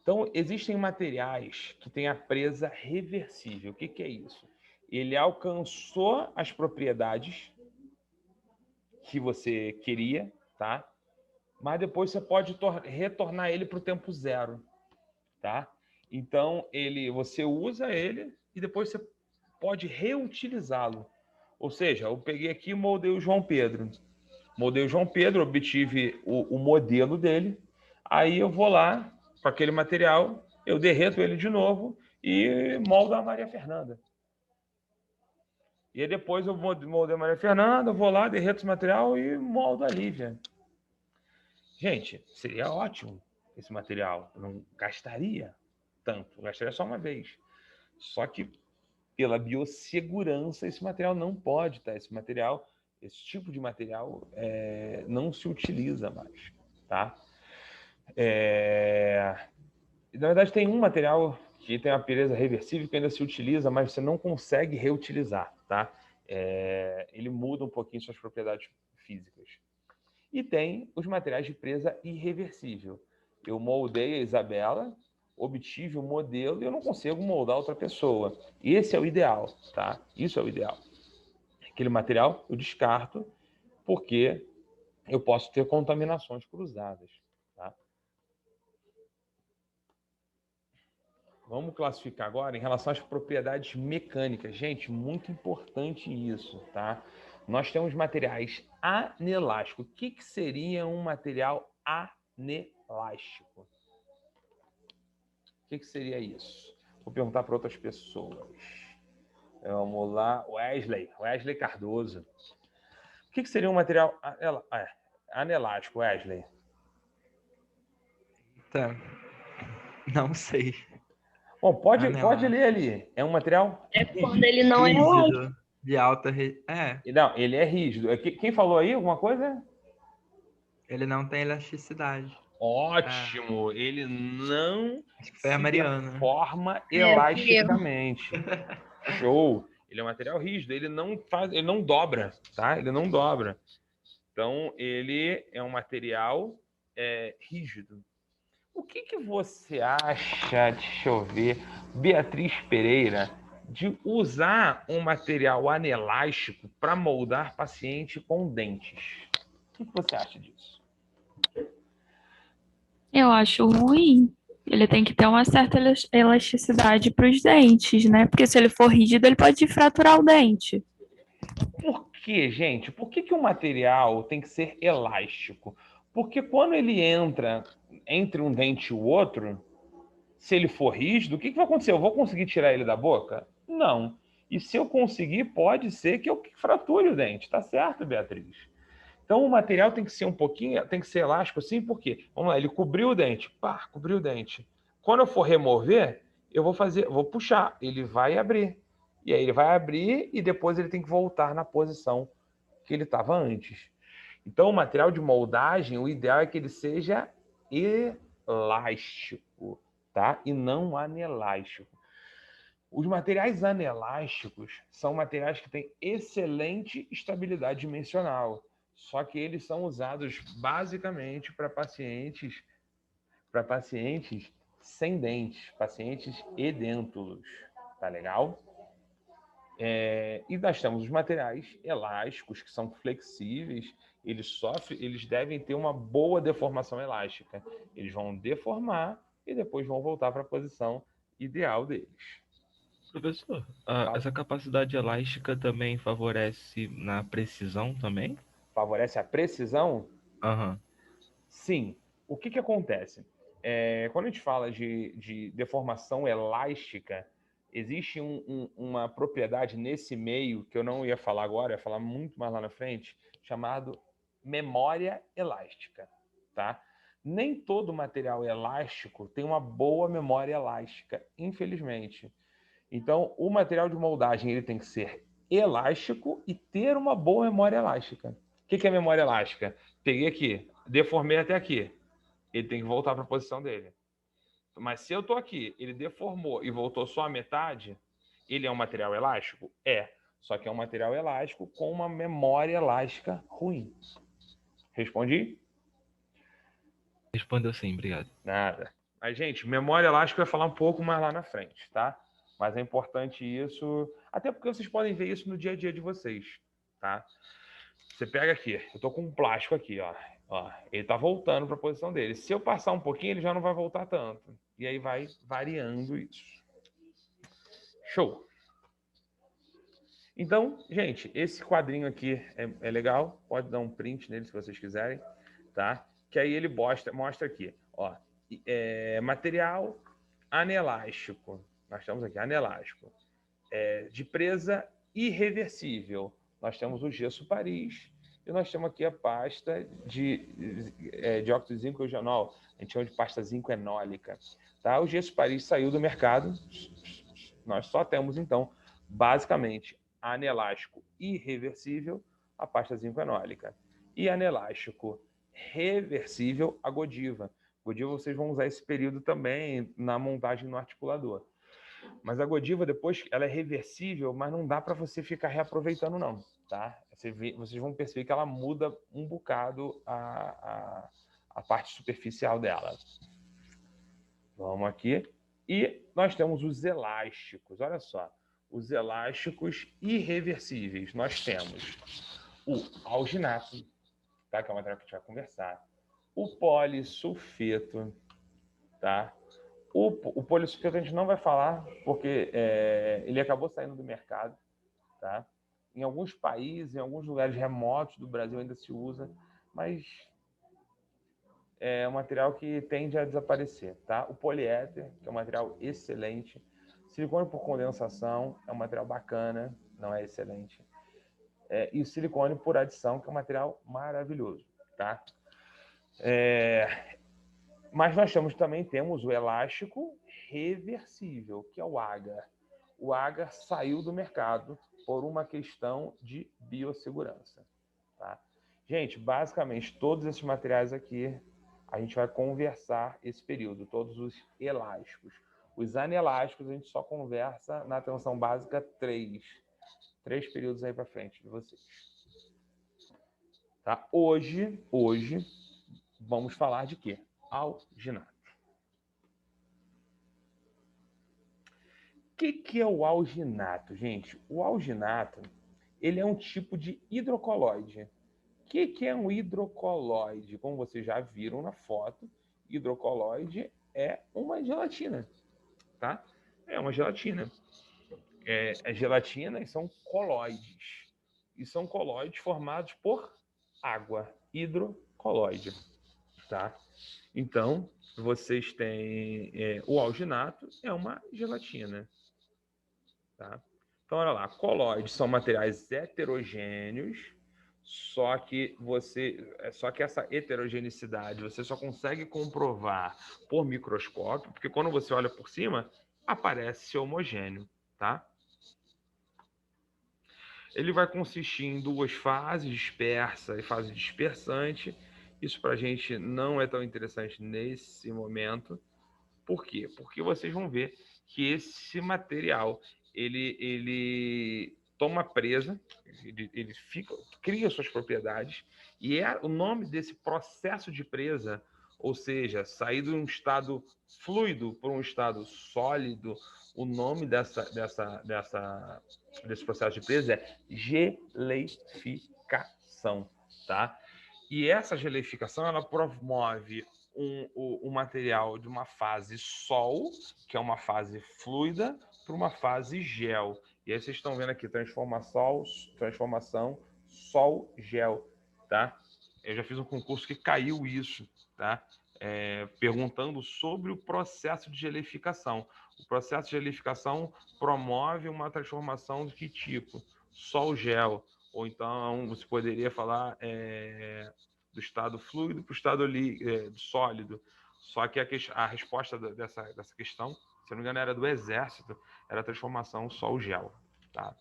Então, existem materiais que têm a presa reversível. O que é isso? Ele alcançou as propriedades que você queria, tá? Mas depois você pode retornar ele para o tempo zero. Tá? Então, você usa ele e depois você pode reutilizá-lo. Ou seja, eu peguei aqui e moldei o João Pedro. Moldei o João Pedro, obtive o modelo dele. Aí eu vou lá com aquele material, eu derreto ele de novo e moldo a Maria Fernanda. E aí depois eu moldei a Maria Fernanda, vou lá, derreto esse material e moldo a Lívia. Gente, seria ótimo esse material. Eu não gastaria tanto, eu gastaria só uma vez. Só que pela biossegurança, esse material não pode, tá? Esse tipo de material não se utiliza mais, tá? Na verdade, tem um material que tem a presa reversível que ainda se utiliza, mas você não consegue reutilizar, tá? Ele muda um pouquinho suas propriedades físicas. E tem os materiais de presa irreversível. Eu moldei a Isabela, obtive o modelo e eu não consigo moldar outra pessoa. Esse é o ideal, tá? Isso é o ideal. Aquele material eu descarto porque eu posso ter contaminações cruzadas, tá? Vamos classificar agora em relação às propriedades mecânicas. Gente, muito importante isso, tá? Nós temos materiais anelásticos. O que seria um material anelástico? O que seria isso? Vou perguntar para outras pessoas. Vamos lá. Wesley Cardoso. O que seria um material anelástico, Wesley? Tá. Não sei. Bom, pode ler ali. É um material quando ele não é rígido, de alta... Não, ele é rígido. Quem falou aí alguma coisa? Ele não tem elasticidade. Ótimo! Ele não Acho que foi a Mariana. Deforma elasticamente. Show! Ele é um material rígido, ele não dobra, tá? Ele não dobra. Então, ele é um material rígido. O que você acha, deixa eu ver, Beatriz Pereira, de usar um material anelástico para moldar paciente com dentes? O que você acha disso? Eu acho ruim. Ele tem que ter uma certa elasticidade para os dentes, né? Porque se ele for rígido, ele pode fraturar o dente. Por que, gente? Por que o material tem que ser elástico? Porque quando ele entra entre um dente e o outro, se ele for rígido, o que vai acontecer? Eu vou conseguir tirar ele da boca? Não. E se eu conseguir, pode ser que eu frature o dente. Tá certo, Beatriz? Então o material tem que ser tem que ser elástico assim, porque, vamos lá, ele cobriu o dente, cobriu o dente. Quando eu for remover, eu vou puxar, ele vai abrir. E aí ele vai abrir e depois ele tem que voltar na posição que ele estava antes. Então o material de moldagem, o ideal é que ele seja elástico, tá? E não anelástico. Os materiais anelásticos são materiais que têm excelente estabilidade dimensional. Só que eles são usados basicamente para pacientes sem dentes, pacientes edêntulos, tá legal? E nós temos os materiais elásticos, que são flexíveis, eles devem ter uma boa deformação elástica. Eles vão deformar e depois vão voltar para a posição ideal deles. Professor, essa capacidade elástica também favorece na precisão também? Favorece a precisão? Aham. Sim. O que acontece? Quando a gente fala de deformação elástica, existe uma propriedade nesse meio, que eu não ia falar agora, ia falar muito mais lá na frente, chamado memória elástica. Tá? Nem todo material elástico tem uma boa memória elástica, infelizmente. Então, o material de moldagem ele tem que ser elástico e ter uma boa memória elástica. O que é memória elástica? Peguei aqui, deformei até aqui. ele tem que voltar para a posição dele. Mas se eu estou aqui, ele deformou e voltou só a metade, ele é um material elástico? É. Só que é um material elástico com uma memória elástica ruim. Respondi? Respondeu sim, obrigado. Nada. Mas, gente, memória elástica eu vai falar um pouco mais lá na frente, tá? Mas é importante isso, até porque vocês podem ver isso no dia a dia de vocês, tá? Você pega aqui, eu tô com um plástico aqui, ó. Ele tá voltando para a posição dele. Se eu passar um pouquinho, ele já não vai voltar tanto. E aí vai variando isso. Show. Então, gente, esse quadrinho aqui é legal. Pode dar um print nele se vocês quiserem, tá? Que aí ele mostra aqui, ó. Material anelástico. Nós temos aqui anelástico. De presa irreversível. Nós temos o gesso Paris e nós temos aqui a pasta de dióxido de zinco eugenol. A gente chama de pasta zinco enólica. Tá? O gesso Paris saiu do mercado. Nós só temos, então, basicamente, anelástico irreversível, a pasta zinco enólica. E anelástico reversível, a Godiva. Godiva vocês vão usar esse período também na montagem no articulador. Mas a Godiva, depois, ela é reversível, mas não dá para você ficar reaproveitando, não. Tá? Vocês vão perceber que ela muda um bocado a parte superficial dela. Vamos aqui. E nós temos os elásticos. Olha só. Os elásticos irreversíveis. Nós temos o alginato, tá? Que é uma matéria que a gente vai conversar. O polissulfeto, tá? O polissulfeto a gente não vai falar, porque ele acabou saindo do mercado, tá? Em alguns países, em alguns lugares remotos do Brasil ainda se usa, mas é um material que tende a desaparecer, tá? O poliéter, que é um material excelente. Silicone por condensação é um material bacana, não é excelente. E o silicone por adição, que é um material maravilhoso, tá? Mas nós temos o elástico reversível, que é o agar. O agar saiu do mercado por uma questão de biossegurança. Tá? Gente, basicamente, todos esses materiais aqui, a gente vai conversar esse período, todos os elásticos. Os anelásticos, a gente só conversa na atenção básica 3. 3 períodos aí para frente de vocês. Tá? Hoje, vamos falar de quê? Alginato. O que é o alginato, gente? O alginato, ele é um tipo de hidrocoloide. O que é um hidrocoloide? Como vocês já viram na foto, hidrocoloide é uma gelatina, tá? É uma gelatina. É gelatina e são coloides. E são coloides formados por água, hidrocoloide, tá? Então, vocês têm o alginato, é uma gelatina. Tá? Então, olha lá, coloides são materiais heterogêneos, só que essa heterogeneidade você só consegue comprovar por microscópio, porque quando você olha por cima, aparece ser homogêneo. Tá? Ele vai consistir em 2 fases, dispersa e fase dispersante. Isso para a gente não é tão interessante nesse momento. Por quê? Porque vocês vão ver que esse material ele toma presa, ele cria suas propriedades, e o nome desse processo de presa, ou seja, sair de um estado fluido para um estado sólido, o nome desse processo de presa é geleificação, tá? E essa geleificação, ela promove o material de uma fase sol, que é uma fase fluida, para uma fase gel. E aí vocês estão vendo aqui, transformação sol-gel, tá? Eu já fiz um concurso que caiu isso, tá? Perguntando sobre o processo de geleificação. O processo de geleificação promove uma transformação de que tipo? Sol-gel. Ou então você poderia falar do estado fluido para o estado sólido. Só que a resposta dessa questão, se não me engano, era do Exército, era a transformação sol-gel. Tá?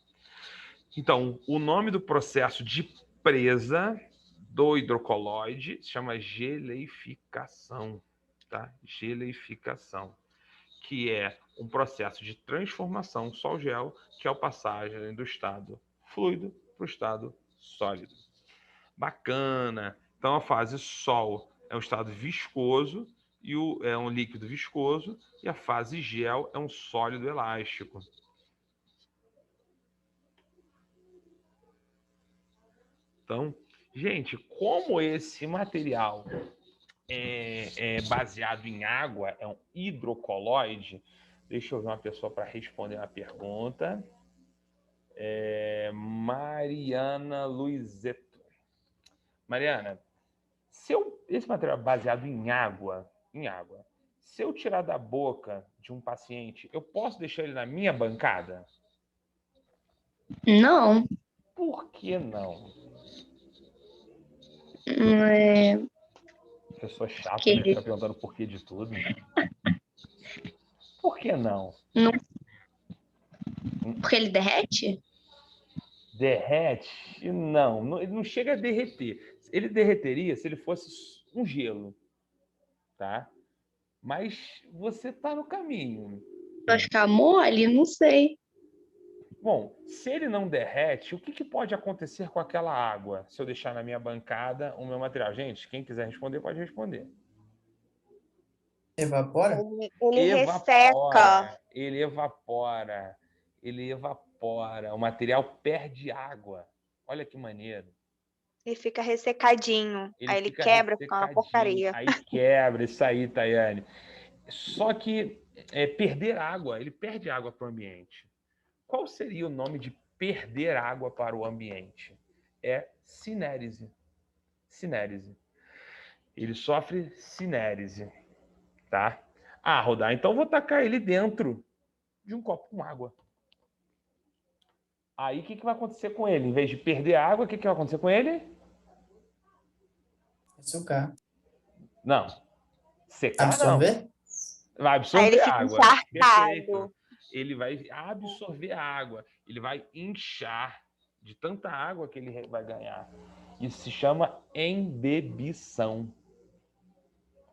Então, o nome do processo de presa do hidrocoloide se chama geleificação. tá? Geleificação, que é um processo de transformação sol-gel, que é a passagem do estado fluido para o estado sólido. Bacana! Então, a fase sol é um estado viscoso, é um líquido viscoso, e a fase gel é um sólido elástico. Então, gente, como esse material é baseado em água, é um hidrocoloide, deixa eu ver uma pessoa para responder uma pergunta. Mariana Luizeto. Mariana, esse material é baseado em água, se eu tirar da boca de um paciente, eu posso deixar ele na minha bancada? Não. Por que não? Pessoa chata, né? Fica perguntando por que de tudo. Por que não? Não. Porque ele derrete? Derrete? Não, ele não chega a derreter. Ele derreteria se ele fosse um gelo, tá? Mas você tá no caminho. Vai ficar mole? Não sei. Bom, se ele não derrete, o que pode acontecer com aquela água se eu deixar na minha bancada o meu material? Gente, quem quiser responder, pode responder. Evapora? Ele resseca. Ele evapora. O material perde água. Olha que maneiro. Ele fica ressecadinho. Aí ele quebra, fica uma porcaria. Aí quebra, isso aí, Tayane. Só que perder água, ele perde água para o ambiente. Qual seria o nome de perder água para o ambiente? É cinérese. Cinérese. Ele sofre cinérese, tá? Rodar, então vou tacar ele dentro de um copo com água. Aí o que vai acontecer com ele? Em vez de perder água, o que vai acontecer com ele? Açúcar. Não. Secar, absorver? Não. Vai absorver Aí ele fica água. encharcado. Perfeito. Ele vai absorver a água. Ele vai inchar de tanta água que ele vai ganhar. Isso se chama embebição.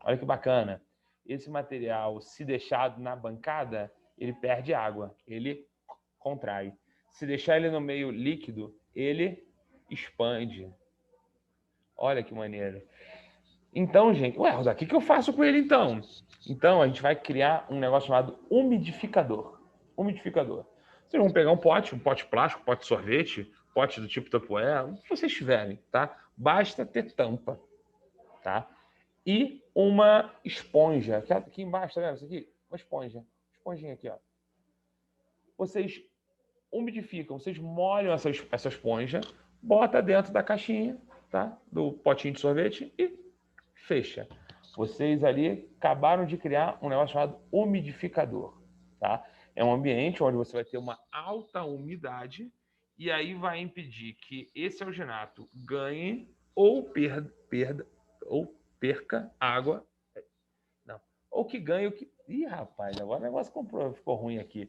Olha que bacana. Esse material, se deixado na bancada, ele perde água. Ele contrai. Se deixar ele no meio líquido, ele expande. Olha que maneiro. Então, gente, Rosa, o que eu faço com ele então? Então, a gente vai criar um negócio chamado umidificador. Umidificador. Vocês vão pegar um pote plástico, um pote de sorvete, pote do tipo Tupperware, o que vocês tiverem, tá? Basta ter tampa, tá? E uma esponja. Aqui embaixo, tá vendo isso aqui? Uma esponja. Esponjinha aqui, ó. Vocês umidificam, vocês molham essa esponja, bota dentro da caixinha, tá? Do potinho de sorvete e fecha. Vocês ali acabaram de criar um negócio chamado umidificador, tá? É um ambiente onde você vai ter uma alta umidade e aí vai impedir que esse alginato ganhe ou perca água. Não. Ou que ganhe o que... Ih, rapaz, agora o negócio ficou ruim aqui.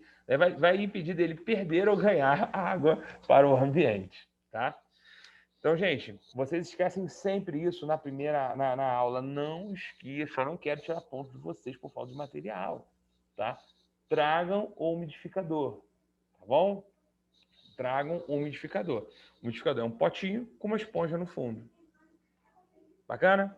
Vai impedir dele perder ou ganhar água para o ambiente, tá? Então, gente, vocês esquecem sempre isso na aula. Não esqueçam, eu não quero tirar ponto de vocês por falta de material, tá? Tragam o umidificador, tá bom? Tragam o umidificador. O umidificador é um potinho com uma esponja no fundo. Bacana?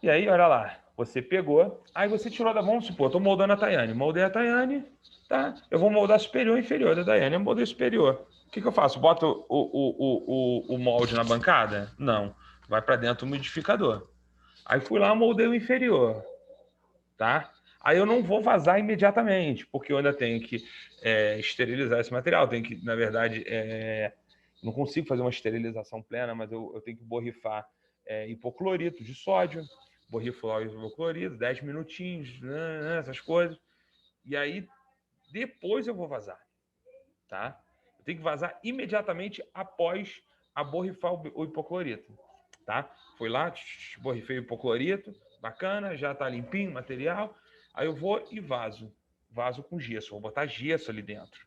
E aí, olha lá, você pegou, aí você tirou da mão, supor, estou moldando a Tayane. Moldei a Tayane, tá? Eu vou moldar superior e inferior da Tayane. Eu moldei superior. O que eu faço? Boto o molde na bancada? Não. Vai para dentro do umidificador. Aí fui lá, moldei o inferior. Tá? Aí eu não vou vazar imediatamente, porque eu ainda tenho que esterilizar esse material. Tenho que, na verdade, não consigo fazer uma esterilização plena, mas eu tenho que borrifar hipoclorito de sódio. Borrifo lá o hipoclorito, 10 minutinhos, essas coisas. E aí, depois eu vou vazar. Tá? Tem que vazar imediatamente após a borrifar o hipoclorito, tá? Fui lá, borrifei o hipoclorito, bacana, já tá limpinho o material. Aí eu vou e vazo com gesso, vou botar gesso ali dentro.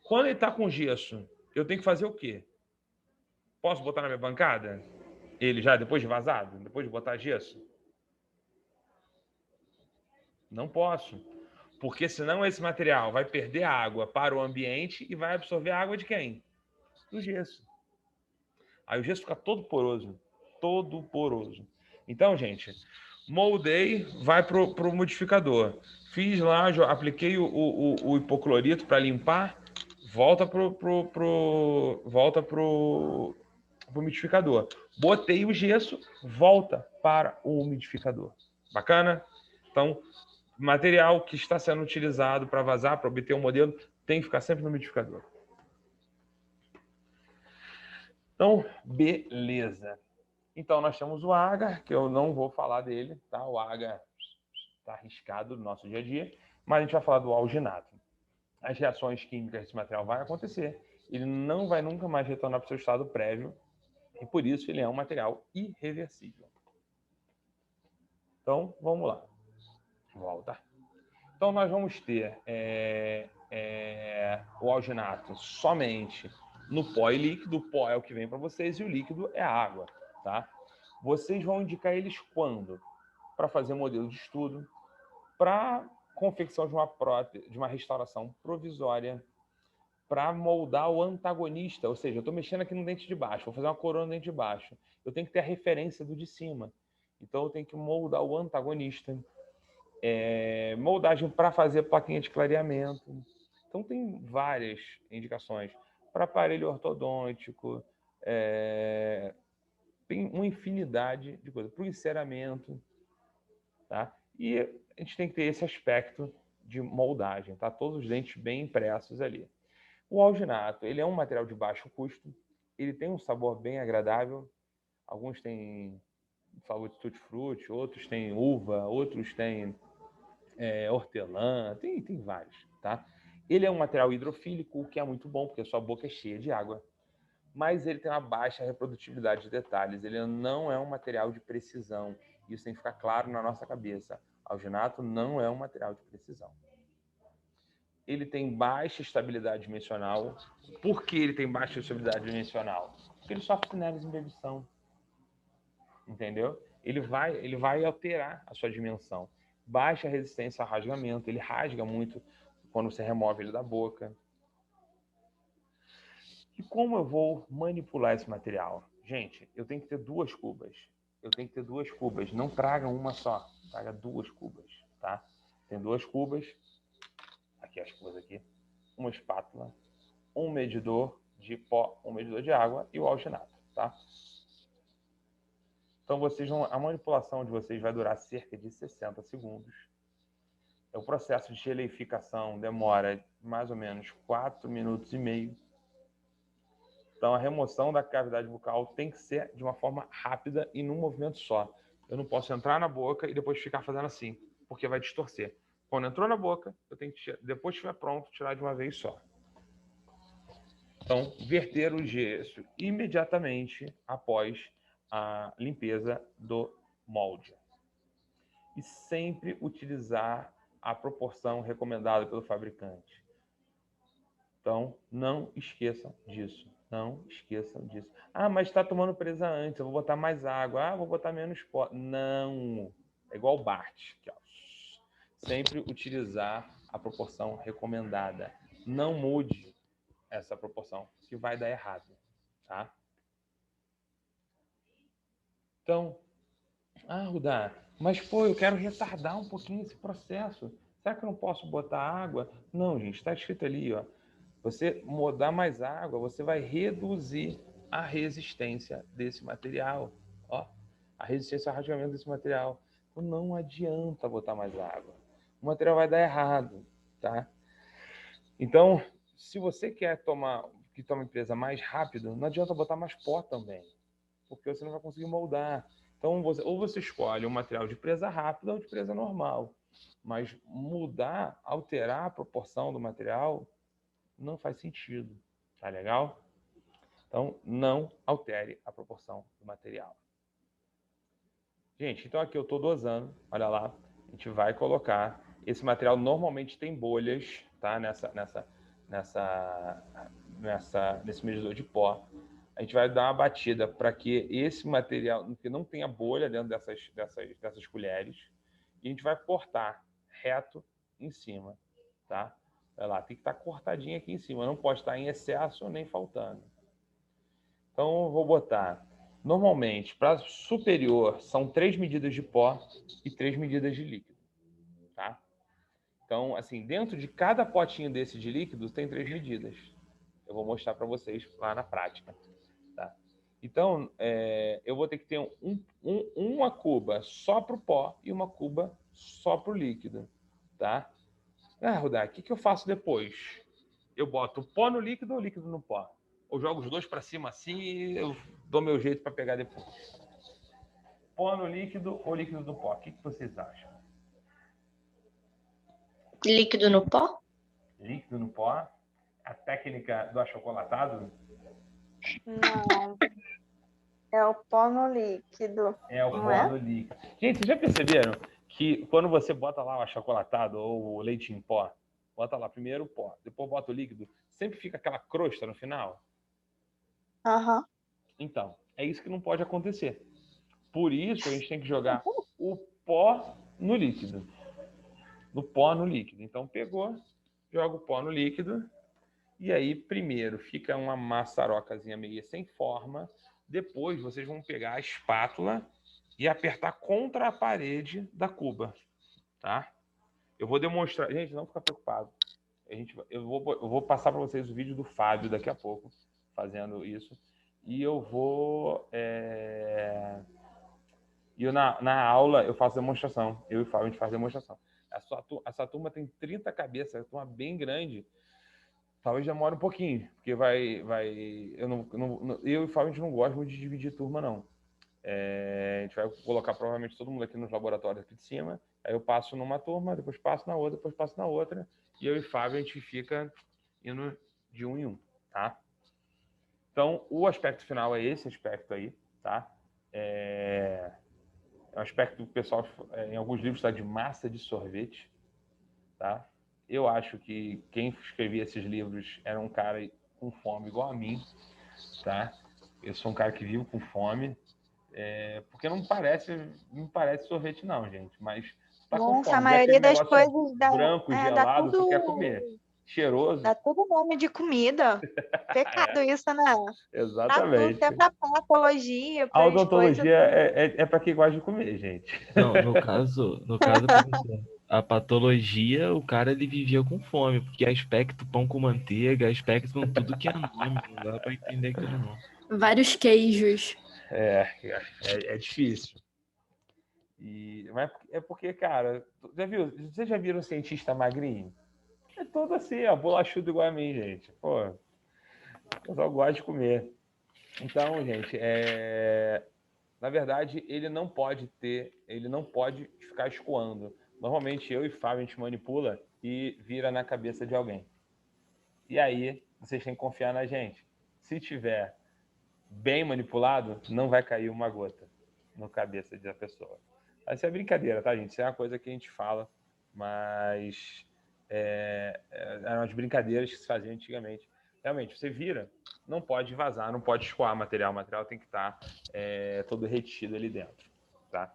Quando ele tá com gesso, eu tenho que fazer o quê? Posso botar na minha bancada? Ele já depois de vazado, depois de botar gesso? Não posso. Porque senão esse material vai perder água para o ambiente e vai absorver a água de quem? Do gesso. Aí o gesso fica todo poroso. Todo poroso. Então, gente, moldei, vai pro modificador. Fiz lá, apliquei o hipoclorito para limpar, volta pro umidificador. Botei o gesso, volta para o umidificador. Bacana? Então, material que está sendo utilizado para vazar, para obter um modelo, tem que ficar sempre no umidificador. Então, beleza. Então, nós temos o agar, que eu não vou falar dele, tá? O agar está arriscado no nosso dia a dia, mas a gente vai falar do alginato. As reações químicas desse material vão acontecer, ele não vai nunca mais retornar para o seu estado prévio, e por isso ele é um material irreversível. Então, vamos lá. Volta. Então, nós vamos ter o alginato somente no pó e líquido. O pó é o que vem para vocês e o líquido é a água. Tá? Vocês vão indicar eles quando? Para fazer modelo de estudo, para confecção de uma prótese, de uma restauração provisória, para moldar o antagonista, ou seja, eu estou mexendo aqui no dente de baixo, vou fazer uma coroa no dente de baixo, eu tenho que ter a referência do de cima, então eu tenho que moldar o antagonista, moldagem para fazer plaquinha de clareamento, então tem várias indicações, para aparelho ortodôntico, tem uma infinidade de coisas, para o enceramento, tá? E a gente tem que ter esse aspecto de moldagem, tá? Todos os dentes bem impressos ali. O alginato, ele é um material de baixo custo, ele tem um sabor bem agradável, alguns têm sabor de tutti-frutti, outros têm uva, outros têm hortelã, tem vários, tá? Ele é um material hidrofílico, o que é muito bom, porque a sua boca é cheia de água, mas ele tem uma baixa reprodutibilidade de detalhes, ele não é um material de precisão, isso tem que ficar claro na nossa cabeça. Alginato não é um material de precisão. Ele tem baixa estabilidade dimensional. Por que ele tem baixa estabilidade dimensional? Porque ele sofre sinais de embebição. Entendeu? Ele vai alterar a sua dimensão. Baixa resistência ao rasgamento. Ele rasga muito quando você remove ele da boca. E como eu vou manipular esse material? Gente, eu tenho que ter duas cubas. Não traga uma só. Traga duas cubas, tá? Tem duas cubas. Aqui as cubas aqui. Uma espátula, um medidor de pó, um medidor de água e o alginato, tá? Então a manipulação de vocês vai durar cerca de 60 segundos. O processo de geleificação demora mais ou menos 4 minutos e meio. Então a remoção da cavidade bucal tem que ser de uma forma rápida e num movimento só. Eu não posso entrar na boca e depois ficar fazendo assim, porque vai distorcer. Quando entrou na boca, eu tenho que, depois que estiver pronto, tirar de uma vez só. Então, verter o gesso imediatamente após a limpeza do molde. E sempre utilizar a proporção recomendada pelo fabricante. Então, não esqueçam disso. Não esqueçam disso. Ah, mas está tomando presa antes, eu vou botar mais água. Ah, vou botar menos pó. Não. É igual o Bart. Aqui, ó. Sempre utilizar a proporção recomendada. Não mude essa proporção, que vai dar errado, tá? Então, Rudá, mas pô, eu quero retardar um pouquinho esse processo. Será que eu não posso botar água? Não, gente, está escrito ali, ó. Você botar mais água, você vai reduzir a resistência desse material, ó. A resistência ao rasgamento desse material. Então, não adianta botar mais água. O material vai dar errado, tá? Então, se você quer tomar empresa mais rápido, não adianta botar mais pó também, porque você não vai conseguir moldar. Então, ou você escolhe um material de presa rápida ou de presa normal, mas mudar, alterar a proporção do material não faz sentido, tá legal? Então, não altere a proporção do material. Gente, então aqui eu estou dosando, olha lá, a gente vai colocar. Esse material normalmente tem bolhas, tá? Nesse medidor de pó. A gente vai dar uma batida para que esse material, que não tenha bolha dentro dessas colheres, e a gente vai cortar reto em cima, tá? Olha lá, tem que estar cortadinho aqui em cima, não pode estar em excesso nem faltando. Então, eu vou botar, normalmente, para superior, são 3 medidas de pó e 3 medidas de líquido, tá? Então, assim, dentro de cada potinho desse de líquido, tem 3 medidas. Eu vou mostrar para vocês lá na prática, tá? Então, eu vou ter que ter uma cuba só para o pó e uma cuba só para o líquido, tá? Rudá, o que eu faço depois? Eu boto o pó no líquido ou o líquido no pó? Ou jogo os dois para cima assim e eu dou meu jeito para pegar depois? Pó no líquido ou líquido no pó? O que vocês acham? Líquido no pó? Líquido no pó? A técnica do achocolatado? Não. É o pó no líquido. É o Não pó é? no líquido. Gente, vocês já perceberam que quando você bota lá o achocolatado ou o leite em pó, bota lá primeiro o pó, depois bota o líquido, sempre fica aquela crosta no final? Aham. Então, é isso que não pode acontecer. Por isso, a gente tem que jogar o pó no líquido. No pó no líquido. Então, pegou, joga o pó no líquido, e aí, primeiro, fica uma maçarocazinha meio sem forma. Depois, vocês vão pegar a espátula e apertar contra a parede da cuba, tá? Eu vou demonstrar... Gente, não fica preocupado. Eu vou passar para vocês o vídeo do Fábio daqui a pouco, fazendo isso. E eu vou... na aula eu faço demonstração. Eu e o Fábio, a gente faz demonstração. Essa turma tem 30 cabeças, é uma turma bem grande. Talvez demore um pouquinho, porque eu e o Fábio, a gente não gosta muito de dividir turma, não. A gente vai colocar provavelmente todo mundo aqui nos laboratórios aqui de cima. Aí eu passo numa turma, depois passo na outra, depois passo na outra. E eu e o Fábio, a gente fica indo de um em um, tá? Então, o aspecto final é esse aspecto aí, tá? É um aspecto que o pessoal, em alguns livros, está de massa de sorvete, tá? Eu acho que quem escrevia esses livros era um cara com fome igual a mim, tá? Eu sou um cara que vive com fome, porque não me parece sorvete não, gente, mas tá com Nossa, fome. a maioria das Negócio coisas branco, dá gelado, tu quer tudo, comer. Cheiroso. dá tudo nome de comida. Pecado isso, né? Dá tudo, Exatamente. até pra patologia, A para as coisas. odontologia é para quem gosta de comer, gente. Não, no caso, professor, a patologia, o cara ele vivia com fome, porque aspecto pão com manteiga, aspecto com tudo que é nome, não dá pra entender aquilo não. Vários queijos. É difícil. Mas é porque, cara, vocês já viram um cientista magrinho? É todo assim, ó, bolachudo igual a mim, gente. Pô, o pessoal gosta de comer. Então, gente, na verdade, ele não pode ficar escoando. Normalmente, eu e Fábio, a gente manipula e vira na cabeça de alguém. E aí, vocês têm que confiar na gente. Se tiver bem manipulado, não vai cair uma gota na cabeça da pessoa. Isso é brincadeira, tá, gente? Isso é uma coisa que a gente fala, mas eram as brincadeiras que se faziam antigamente. Realmente, você vira, não pode vazar, não pode escoar material. O material tem que estar todo retido ali dentro, tá?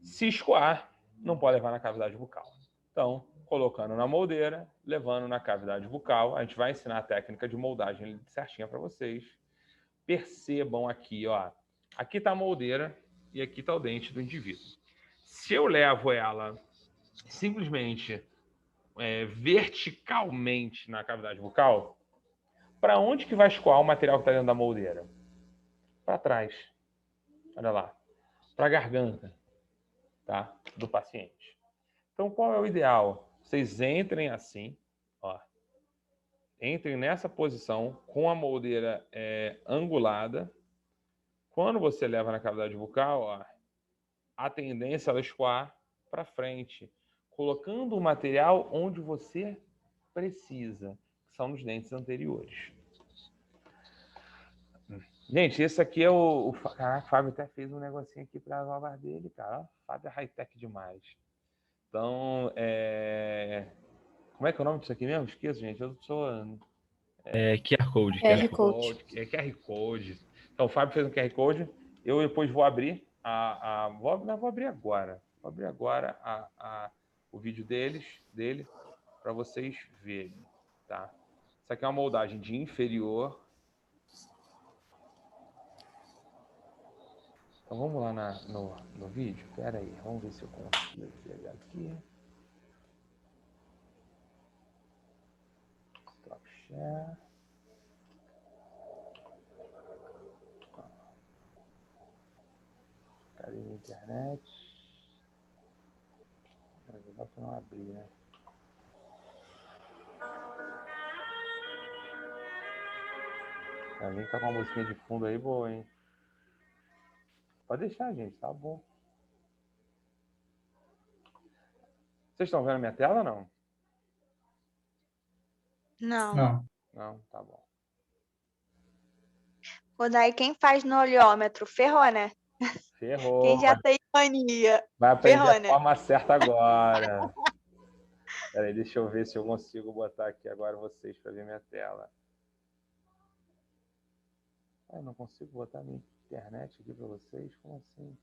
Se escoar, não pode levar na cavidade bucal. Então, colocando na moldeira, levando na cavidade bucal, a gente vai ensinar a técnica de moldagem certinha para vocês. Percebam aqui, ó. Aqui está a moldeira e aqui está o dente do indivíduo. Se eu levo ela simplesmente verticalmente na cavidade bucal, para onde que vai escoar o material que está dentro da moldeira? Para trás. Olha lá. Para a garganta, tá? Do paciente. Então, qual é o ideal? Vocês entrem assim, ó. Entrem nessa posição com a moldeira angulada. Quando você leva na cavidade bucal, ó, a tendência é ela escoar para frente, colocando o material onde você precisa, que são nos dentes anteriores. Gente, esse aqui é Caraca, o Fábio até fez um negocinho aqui para a barba dele, cara. O Fábio é high-tech demais. Então, como é que é o nome disso aqui mesmo? Esqueço, gente. Eu sou... QR Code. QR Code. QR Code. Então, o Fábio fez um QR Code. Eu depois vou abrir vou abrir agora. Vou abrir agora o vídeo dele para vocês verem, tá? Isso aqui é uma moldagem de inferior. Então vamos lá no vídeo. Espera aí, vamos ver se eu consigo pegar aqui. Stop share. Cadê na internet? Dá para não abrir, né? Também tá com uma musiquinha de fundo aí boa, hein? Pode deixar, gente, tá bom. Vocês estão vendo a minha tela ou não? Não. Não. Não, tá bom. O daí quem faz no olhômetro, ferrou, né? Ferrou. Quem já tem mania, Vai aprender ferrou, a né? forma certa agora. Peraí, deixa eu ver se eu consigo botar aqui agora vocês para ver minha tela. Eu não consigo botar minha internet aqui para vocês? Como assim?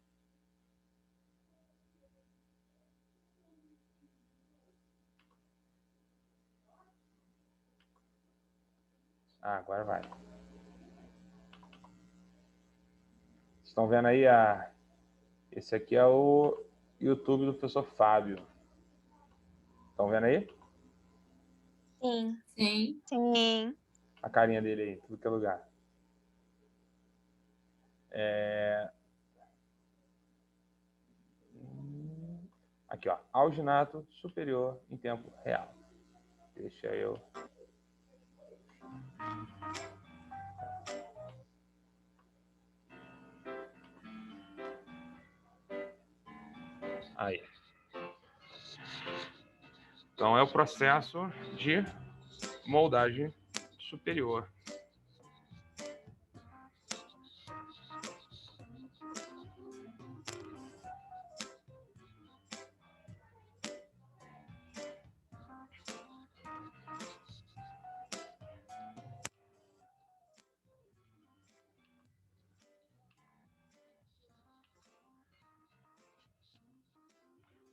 Ah, agora vai. Vocês estão vendo aí esse aqui é o YouTube do professor Fábio. Estão vendo aí? Sim. Sim. Sim. A carinha dele aí, tudo que é lugar. Aqui, ó. Alginato superior em tempo real. Deixa eu... Aí. Então, é o processo de moldagem superior.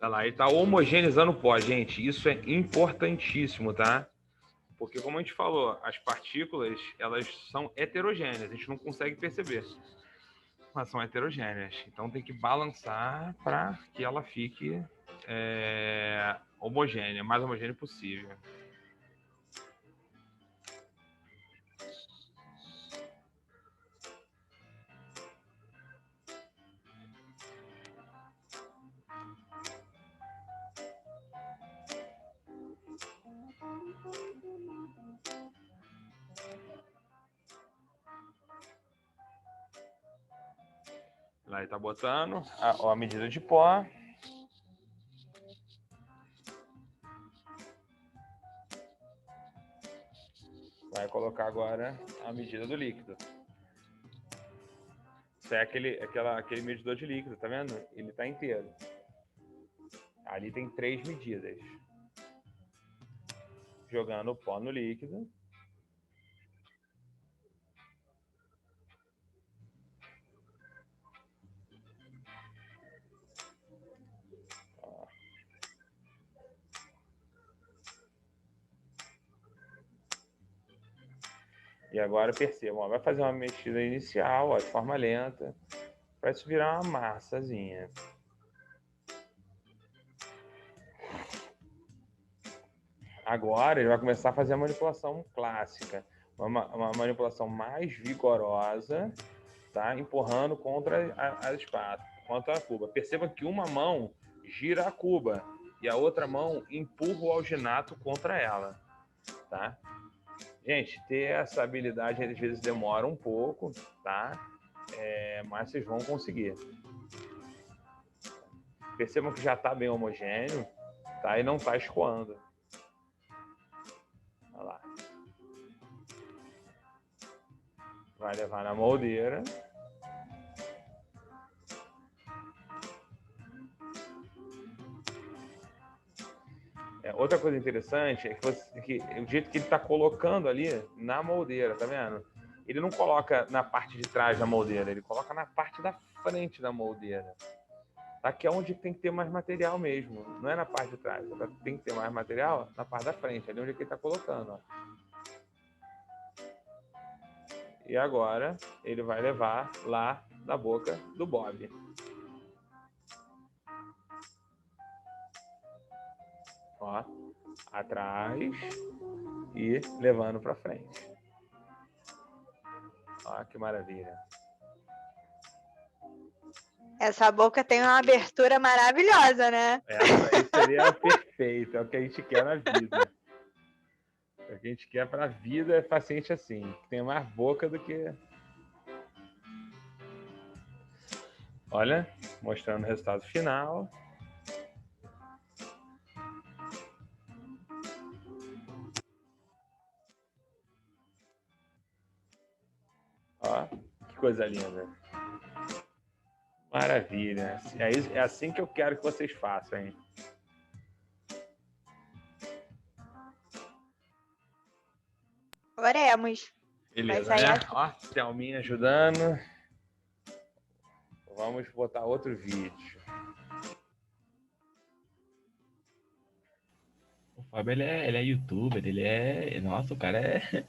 Olha lá, ele está homogeneizando o pó, gente. Isso é importantíssimo, tá? Porque, como a gente falou, as partículas, elas são heterogêneas. A gente não consegue perceber. Mas são heterogêneas. Então, tem que balançar para que ela fique homogênea, mais homogênea possível. Lá ele tá botando a medida de pó. Vai colocar agora a medida do líquido. Isso é aquele medidor de líquido, tá vendo? Ele tá inteiro. Ali tem 3 medidas. Jogando o pó no líquido. E agora percebam, vai fazer uma mexida inicial, ó, de forma lenta, para isso virar uma massazinha. Agora ele vai começar a fazer a manipulação clássica, uma manipulação mais vigorosa, tá? Empurrando contra a espátula, contra a cuba. Perceba que uma mão gira a cuba e a outra mão empurra o alginato contra ela, tá? Gente, ter essa habilidade às vezes demora um pouco, tá? Mas vocês vão conseguir. Percebam que já está bem homogêneo, tá? E não está escoando. Olha lá. Vai levar na moldeira. Outra coisa interessante é que o jeito que ele está colocando ali na moldeira, tá vendo? Ele não coloca na parte de trás da moldeira, ele coloca na parte da frente da moldeira. Aqui é onde tem que ter mais material mesmo. Não é na parte de trás. Tem que ter mais material na parte da frente. Ali onde ele está colocando. Ó. E agora ele vai levar lá na boca do Bob. Ó, atrás e levando para frente. Ó, que maravilha. Essa boca tem uma abertura maravilhosa, né? Essa aí seria perfeita. É o que a gente quer na vida. É o que a gente quer para a vida é paciente assim. Que tem mais boca do que... Olha, mostrando o resultado final. Ó, que coisa linda. Maravilha. É assim que eu quero que vocês façam, hein? Oremos. Beleza, Vai sair né? assim. Ó, Thelminha ajudando. Vamos botar outro vídeo. O Fábio, ele é youtuber, ele é... Nossa, o cara é...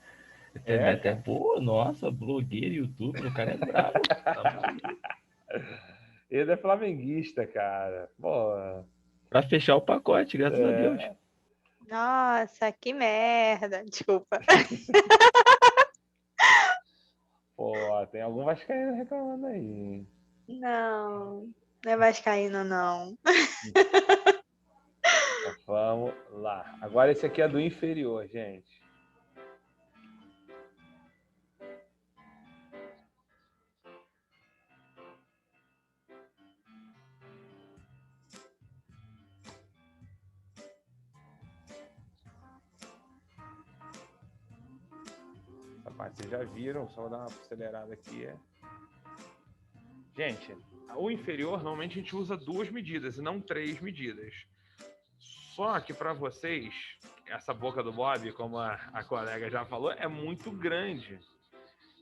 É, até, pô, nossa, blogueiro, youtuber, o cara é brabo. Ele é flamenguista, cara. Pô. Pra fechar o pacote, graças a Deus. Nossa, que merda. Desculpa. Pô, tem algum vascaíno reclamando aí. Não, não é vascaíno, não. Então, vamos lá. Agora esse aqui é do inferior, gente. Essa parte vocês já viram, só vou dar uma acelerada aqui. Gente, o inferior, normalmente a gente usa 2 medidas e não 3 medidas. Só que para vocês, essa boca do Bob, como a colega já falou, é muito grande.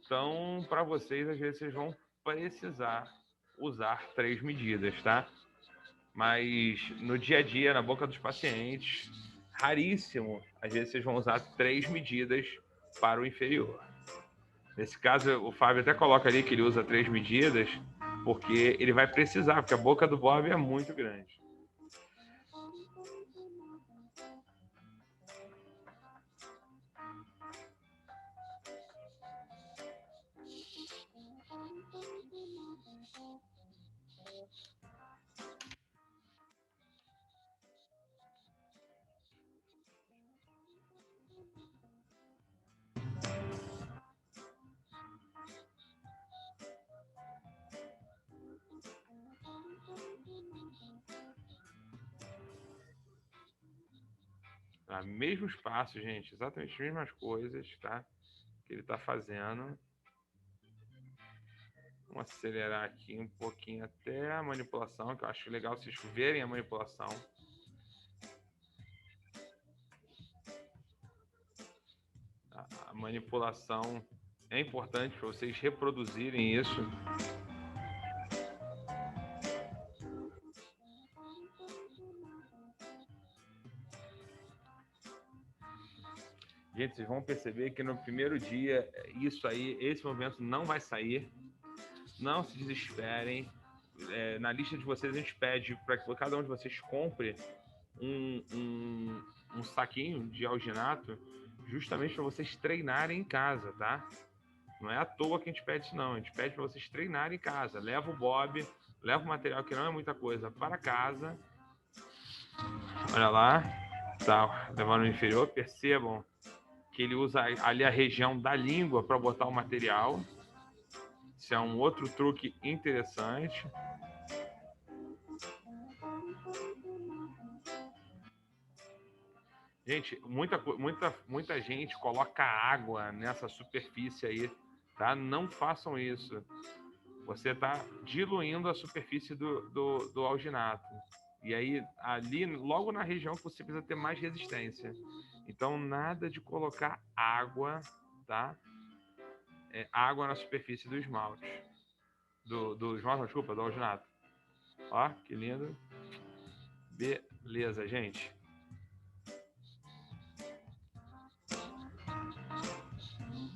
Então, para vocês, às vezes, vocês vão precisar usar 3 medidas, tá? Mas no dia a dia, na boca dos pacientes, raríssimo, às vezes vocês vão usar 3 medidas para o inferior. Nesse caso, o Fábio até coloca ali que ele usa 3 medidas, porque ele vai precisar, porque a boca do Bob é muito grande. Tá? Mesmos passos, gente, exatamente as mesmas coisas, tá? Que ele está fazendo. Vamos acelerar aqui um pouquinho até a manipulação, que eu acho legal vocês verem a manipulação. A manipulação é importante para vocês reproduzirem isso. Gente, vocês vão perceber que no primeiro dia, isso aí, esse movimento não vai sair. Não se desesperem. Na lista de vocês, a gente pede para que cada um de vocês compre um saquinho de alginato, justamente para vocês treinarem em casa, tá? Não é à toa que a gente pede isso, não. A gente pede para vocês treinarem em casa. Leva o Bob, leva o material, que não é muita coisa, para casa. Olha lá. Tá levando o inferior. Percebam que ele usa ali a região da língua para botar o material. Isso é um outro truque interessante. Gente, muita gente coloca água nessa superfície aí, tá? Não façam isso. Você está diluindo a superfície do alginato. E aí, ali, logo na região que você precisa ter mais resistência. Então, nada de colocar água, tá? Água na superfície do esmalte. Do esmalte, desculpa, do alginato. Ó, que lindo. Beleza, gente.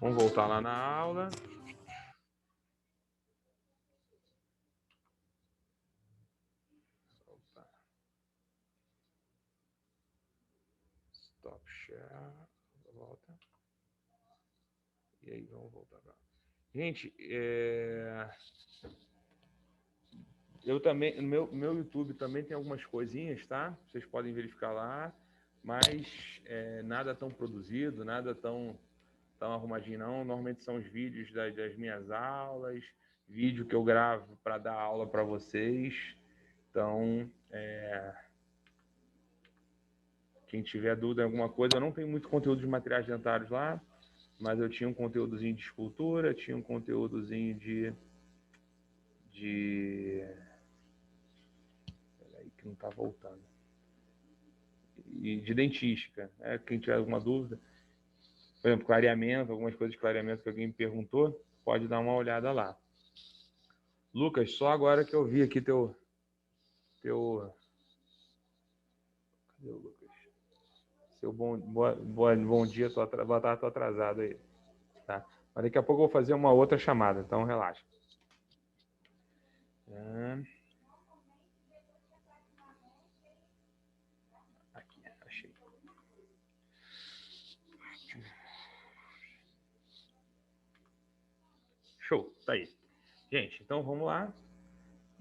Vamos voltar lá na aula. Opa. Stop share. Volta. E aí, vamos voltar pra... Gente, eu também, no meu YouTube também tem algumas coisinhas, tá? Vocês podem verificar lá, mas nada tão produzido, nada tão arrumadinho não. Normalmente são os vídeos das minhas aulas, vídeo que eu gravo para dar aula para vocês. Então, quem tiver dúvida em alguma coisa, eu não tenho muito conteúdo de materiais dentários lá, mas eu tinha um conteúdozinho de escultura, tinha um conteúdozinho de peraí, que não está voltando. E de dentística, né? Quem tiver alguma dúvida, por exemplo, clareamento, algumas coisas de clareamento que alguém me perguntou, pode dar uma olhada lá. Lucas, só agora que eu vi aqui teu... Cadê o Lucas? Seu bom dia, boa tarde, tô atrasado aí. Tá? Mas daqui a pouco eu vou fazer uma outra chamada, então relaxa. Aqui, achei. Show, tá aí. Gente, então vamos lá.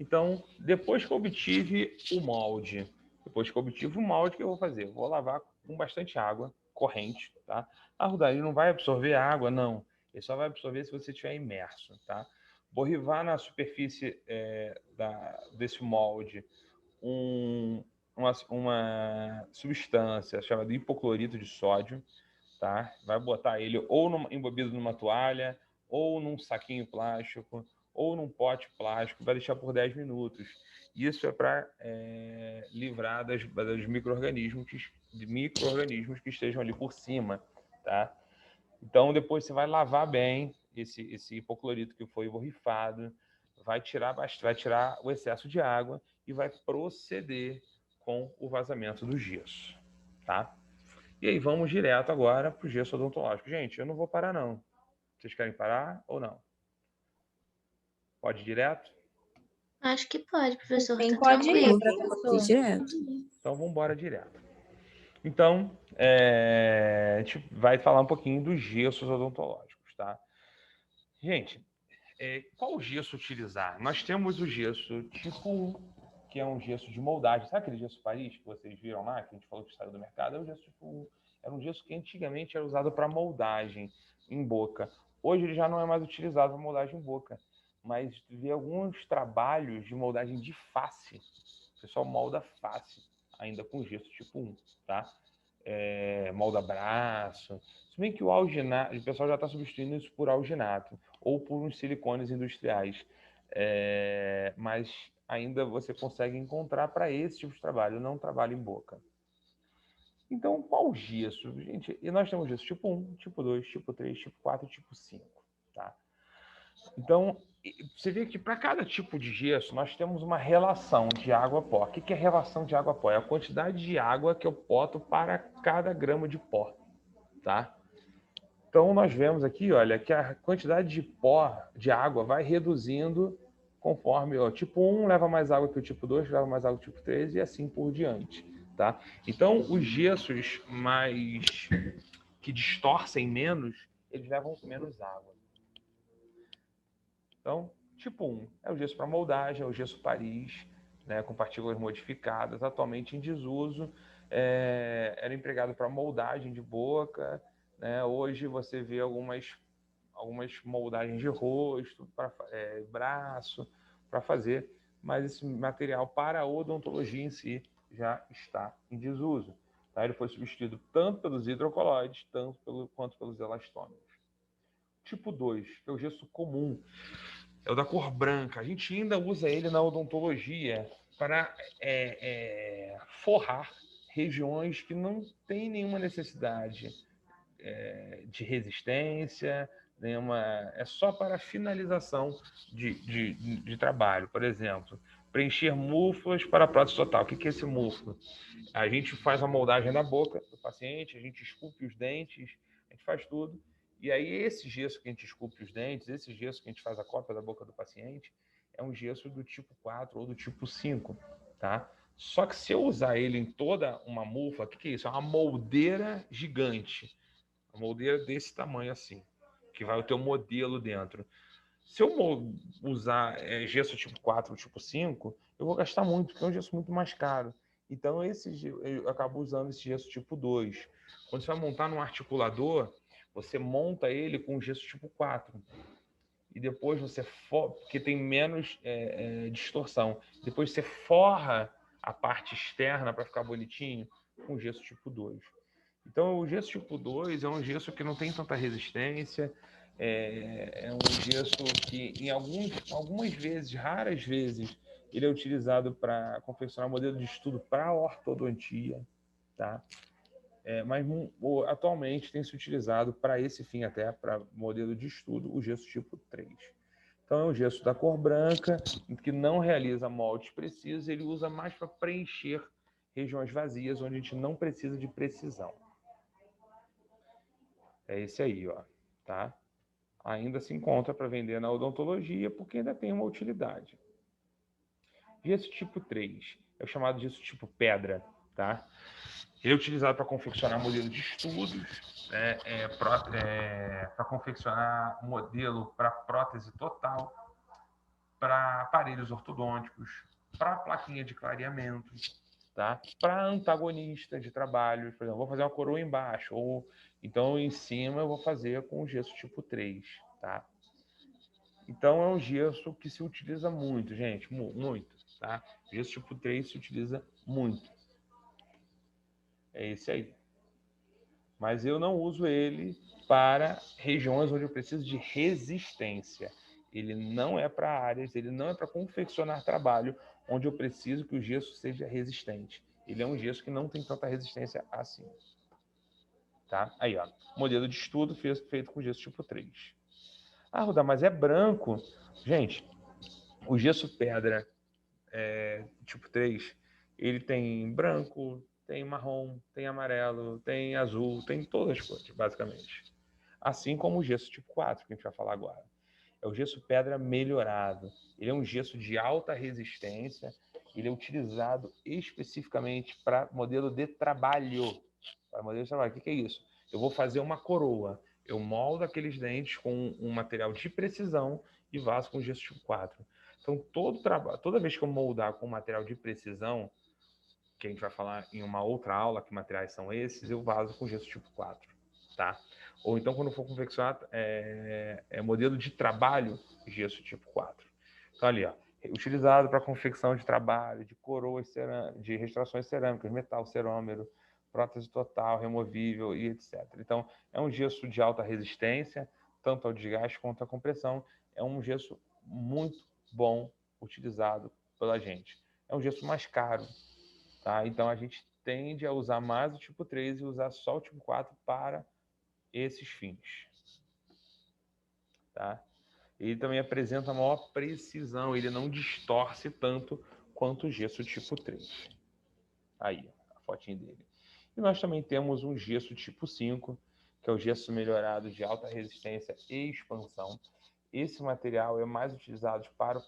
Então, depois que eu obtive o molde, o que eu vou fazer? Eu vou lavar com bastante água corrente, tá? A Rudaí não vai absorver água, não. Ele só vai absorver se você estiver imerso, tá? Borrivar na superfície desse molde uma substância chamada hipoclorito de sódio, tá? Vai botar ele ou embebido numa toalha, ou num saquinho plástico, ou num pote plástico, vai deixar por 10 minutos. Isso é para livrar dos micro-organismos que estejam ali por cima, tá? Então, depois você vai lavar bem esse hipoclorito que foi borrifado, vai tirar o excesso de água e vai proceder com o vazamento do gesso, tá? E aí, vamos direto agora para o gesso odontológico. Gente, eu não vou parar, não. Vocês querem parar ou não? Pode ir direto? Acho que pode, professor. Sim, Tá pode ir, tranquilo. professor. Direto. Então, vamos embora direto. Então, a gente vai falar um pouquinho dos gessos odontológicos, tá? Gente, qual gesso utilizar? Nós temos o gesso tipo 1, que é um gesso de moldagem. Sabe aquele gesso Paris que vocês viram lá, que a gente falou que saiu do mercado? É o gesso tipo 1. Era um gesso que antigamente era usado para moldagem em boca. Hoje ele já não é mais utilizado para moldagem em boca. Mas vi alguns trabalhos de moldagem de face. O pessoal molda face ainda com gesso tipo 1, tá? Molda braço. Se bem que o alginato, o pessoal já está substituindo isso por alginato ou por uns silicones industriais. Mas ainda você consegue encontrar para esse tipo de trabalho, não trabalho em boca. Então, qual gesso? Gente, e nós temos gesso tipo 1, tipo 2, tipo 3, tipo 4 e tipo 5, tá? Então, você vê que para cada tipo de gesso, nós temos uma relação de água-pó. O que é relação de água-pó? É a quantidade de água que eu boto para cada grama de pó, tá? Então, nós vemos aqui, olha, que a quantidade de pó, de água, vai reduzindo conforme o tipo 1 leva mais água que o tipo 2, leva mais água que o tipo 3 e assim por diante, tá? Então, os gessos mais que distorcem menos, eles levam menos água. Então, tipo 1 é o gesso para moldagem, é o gesso Paris, né, com partículas modificadas, atualmente em desuso, era empregado para moldagem de boca, né? Hoje você vê algumas moldagens de rosto, braço, para fazer, mas esse material para a odontologia em si já está em desuso. Tá? Ele foi substituído tanto pelos hidrocolóides quanto pelos elastômeros. Tipo 2, que é o gesso comum, é o da cor branca. A gente ainda usa ele na odontologia para forrar regiões que não têm nenhuma necessidade de resistência, é só para finalização de trabalho. Por exemplo, Preencher músculas para prótese total. O que é esse músculo? A gente faz a moldagem da boca do paciente, a gente esculpe os dentes, a gente faz tudo. E aí esse gesso que a gente esculpe os dentes, esse gesso que a gente faz a cópia da boca do paciente, é um gesso do tipo 4 ou do tipo 5, tá? Só que se eu usar ele em toda uma mufa, o que é isso? É uma moldeira gigante. Uma moldeira desse tamanho assim, que vai ter um modelo dentro. Se eu usar gesso tipo 4 ou tipo 5, eu vou gastar muito, porque é um gesso muito mais caro. Então, eu acabo usando esse gesso tipo 2. Quando você vai montar num articulador, você monta ele com gesso tipo 4. E depois você porque tem menos distorção. Depois você forra a parte externa para ficar bonitinho com gesso tipo 2. Então, o gesso tipo 2 é um gesso que não tem tanta resistência, é um gesso que, em algumas vezes, raras vezes, ele é utilizado para confeccionar modelo de estudo para ortodontia, tá? Mas atualmente tem se utilizado para esse fim até, para modelo de estudo, o gesso tipo 3. Então, é um gesso da cor branca, que não realiza moldes precisos, ele usa mais para preencher regiões vazias, onde a gente não precisa de precisão. É esse aí, ó, tá? Ainda se encontra para vender na odontologia, porque ainda tem uma utilidade. Gesso tipo 3 é o chamado gesso tipo pedra, tá? Ele é utilizado para confeccionar modelo de estudos, para confeccionar modelo para prótese total, para aparelhos ortodônticos, para plaquinha de clareamento, tá? Para antagonista de trabalho, por exemplo, vou fazer uma coroa embaixo, ou então em cima eu vou fazer com o gesso tipo 3, tá? Então é um gesso que se utiliza muito, gente, muito, tá? Gesso tipo 3 se utiliza muito. É esse aí. Mas eu não uso ele para regiões onde eu preciso de resistência. Ele não é para áreas, ele não é para confeccionar trabalho onde eu preciso que o gesso seja resistente. Ele é um gesso que não tem tanta resistência assim. Tá? Aí, ó. Modelo de estudo feito com gesso tipo 3. Ah, Rudá, mas é branco. Gente, o gesso pedra tipo 3, ele tem branco, tem marrom, tem amarelo, tem azul, tem todas as cores, basicamente. Assim como o gesso tipo 4, que a gente vai falar agora. É o gesso pedra melhorado. Ele é um gesso de alta resistência. Ele é utilizado especificamente para modelo de trabalho. Para modelo de trabalho. O que é isso? Eu vou fazer uma coroa. Eu moldo aqueles dentes com um material de precisão e vaso com gesso tipo 4. Então, toda vez que eu moldar com material de precisão, que a gente vai falar em uma outra aula que materiais são esses, eu vaso com gesso tipo 4, tá? Ou então, quando for confeccionar modelo de trabalho, gesso tipo 4. Então, ali, ó, utilizado para confecção de trabalho, de coroas, de restaurações cerâmicas, metal, cerômero, prótese total, removível e etc. Então, é um gesso de alta resistência, tanto ao desgaste quanto à compressão. É um gesso muito bom utilizado pela gente. É um gesso mais caro, tá? Então, a gente tende a usar mais o tipo 3 e usar só o tipo 4 para esses fins, tá? Ele também apresenta maior precisão, ele não distorce tanto quanto o gesso tipo 3. Aí, a fotinha dele. E nós também temos um gesso tipo 5, que é o gesso melhorado de alta resistência e expansão. Esse material é mais utilizado para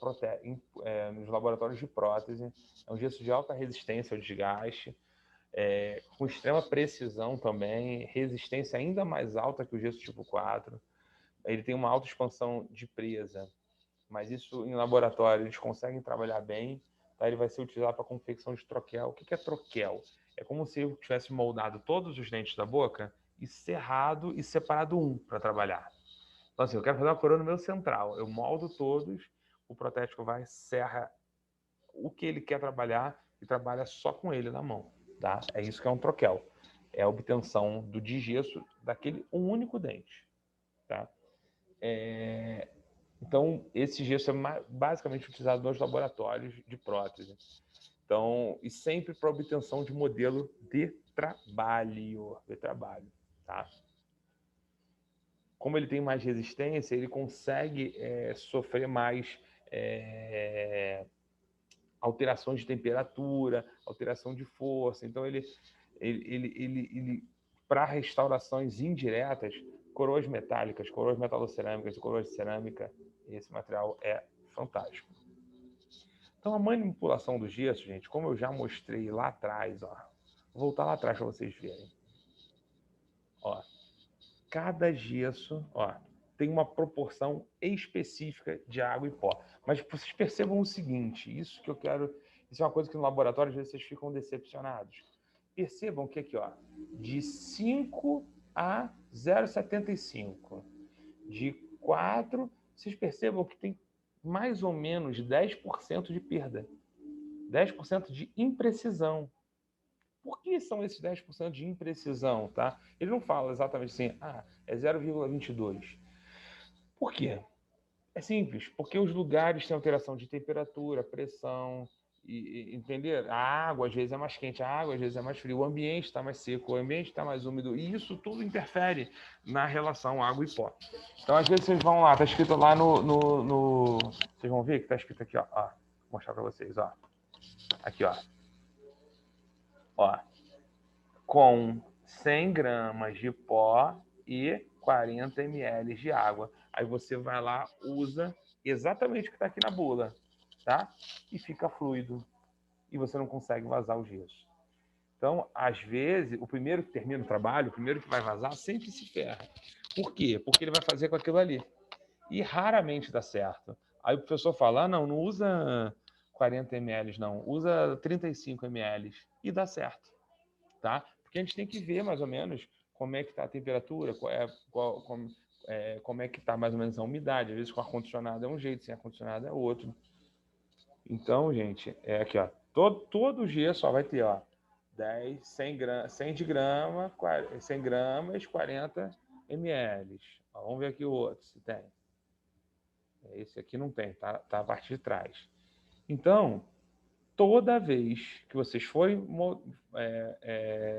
nos laboratórios de prótese. É um gesso de alta resistência ao desgaste, com extrema precisão também, resistência ainda mais alta que o gesso tipo 4. Ele tem uma alta expansão de presa, mas isso em laboratório eles conseguem trabalhar bem, tá? Ele vai ser utilizado para confecção de troquel. O que é troquel? É como se eu tivesse moldado todos os dentes da boca e cerrado e separado um para trabalhar. Então assim, eu quero fazer uma coroa no meu central, eu moldo todos, o protético vai, serra o que ele quer trabalhar e trabalha só com ele na mão, tá? É isso que é um troquel. É a obtenção do digesso daquele único dente, tá? Então, esse gesso é basicamente utilizado nos laboratórios de prótese. Então, e sempre para obtenção de modelo de trabalho, tá? Como ele tem mais resistência, ele consegue sofrer mais alterações de temperatura, alteração de força. Então, ele para restaurações indiretas, coroas metálicas, coroas metalocerâmicas, coroas de cerâmica, esse material é fantástico. Então, a manipulação do gesso, gente, como eu já mostrei lá atrás, ó, vou voltar lá atrás para vocês verem. Ó, cada gesso, ó, tem uma proporção específica de água e pó. Mas vocês percebam o seguinte, isso é uma coisa que no laboratório às vezes vocês ficam decepcionados. Percebam que aqui, ó, de 5 a 0,75, de 4, vocês percebam que tem mais ou menos 10% de perda, 10% de imprecisão. Por que são esses 10% de imprecisão, tá? Ele não fala exatamente assim, é 0,22. Por quê? É simples, porque os lugares têm alteração de temperatura, pressão, entender? A água às vezes é mais quente, a água às vezes é mais fria, o ambiente está mais seco, o ambiente está mais úmido, e isso tudo interfere na relação água e pó. Então, às vezes vocês vão lá, está escrito lá no... Vocês vão ver que está escrito aqui, ó. Vou mostrar para vocês, ó. Aqui, ó. Ó. Com 100 gramas de pó e 40 ml de água. Aí você vai lá, usa exatamente o que está aqui na bula, tá? E fica fluido. E você não consegue vazar o gesso. Então, às vezes, o primeiro que termina o trabalho, o primeiro que vai vazar, sempre se ferra. Por quê? Porque ele vai fazer com aquilo ali. E raramente dá certo. Aí o professor fala, não usa 40 ml, não. Usa 35 ml. E dá certo. Tá? Porque a gente tem que ver, mais ou menos, como é que está a temperatura, como é que está mais ou menos a umidade. Às vezes com ar-condicionado é um jeito, sem ar-condicionado é outro. Então, gente, é aqui, ó. Todo gesso vai ter, ó, 100 gramas, 40 ml. Ó, vamos ver aqui o outro, se tem. Esse aqui não tem, tá a parte de trás. Então, toda vez que vocês forem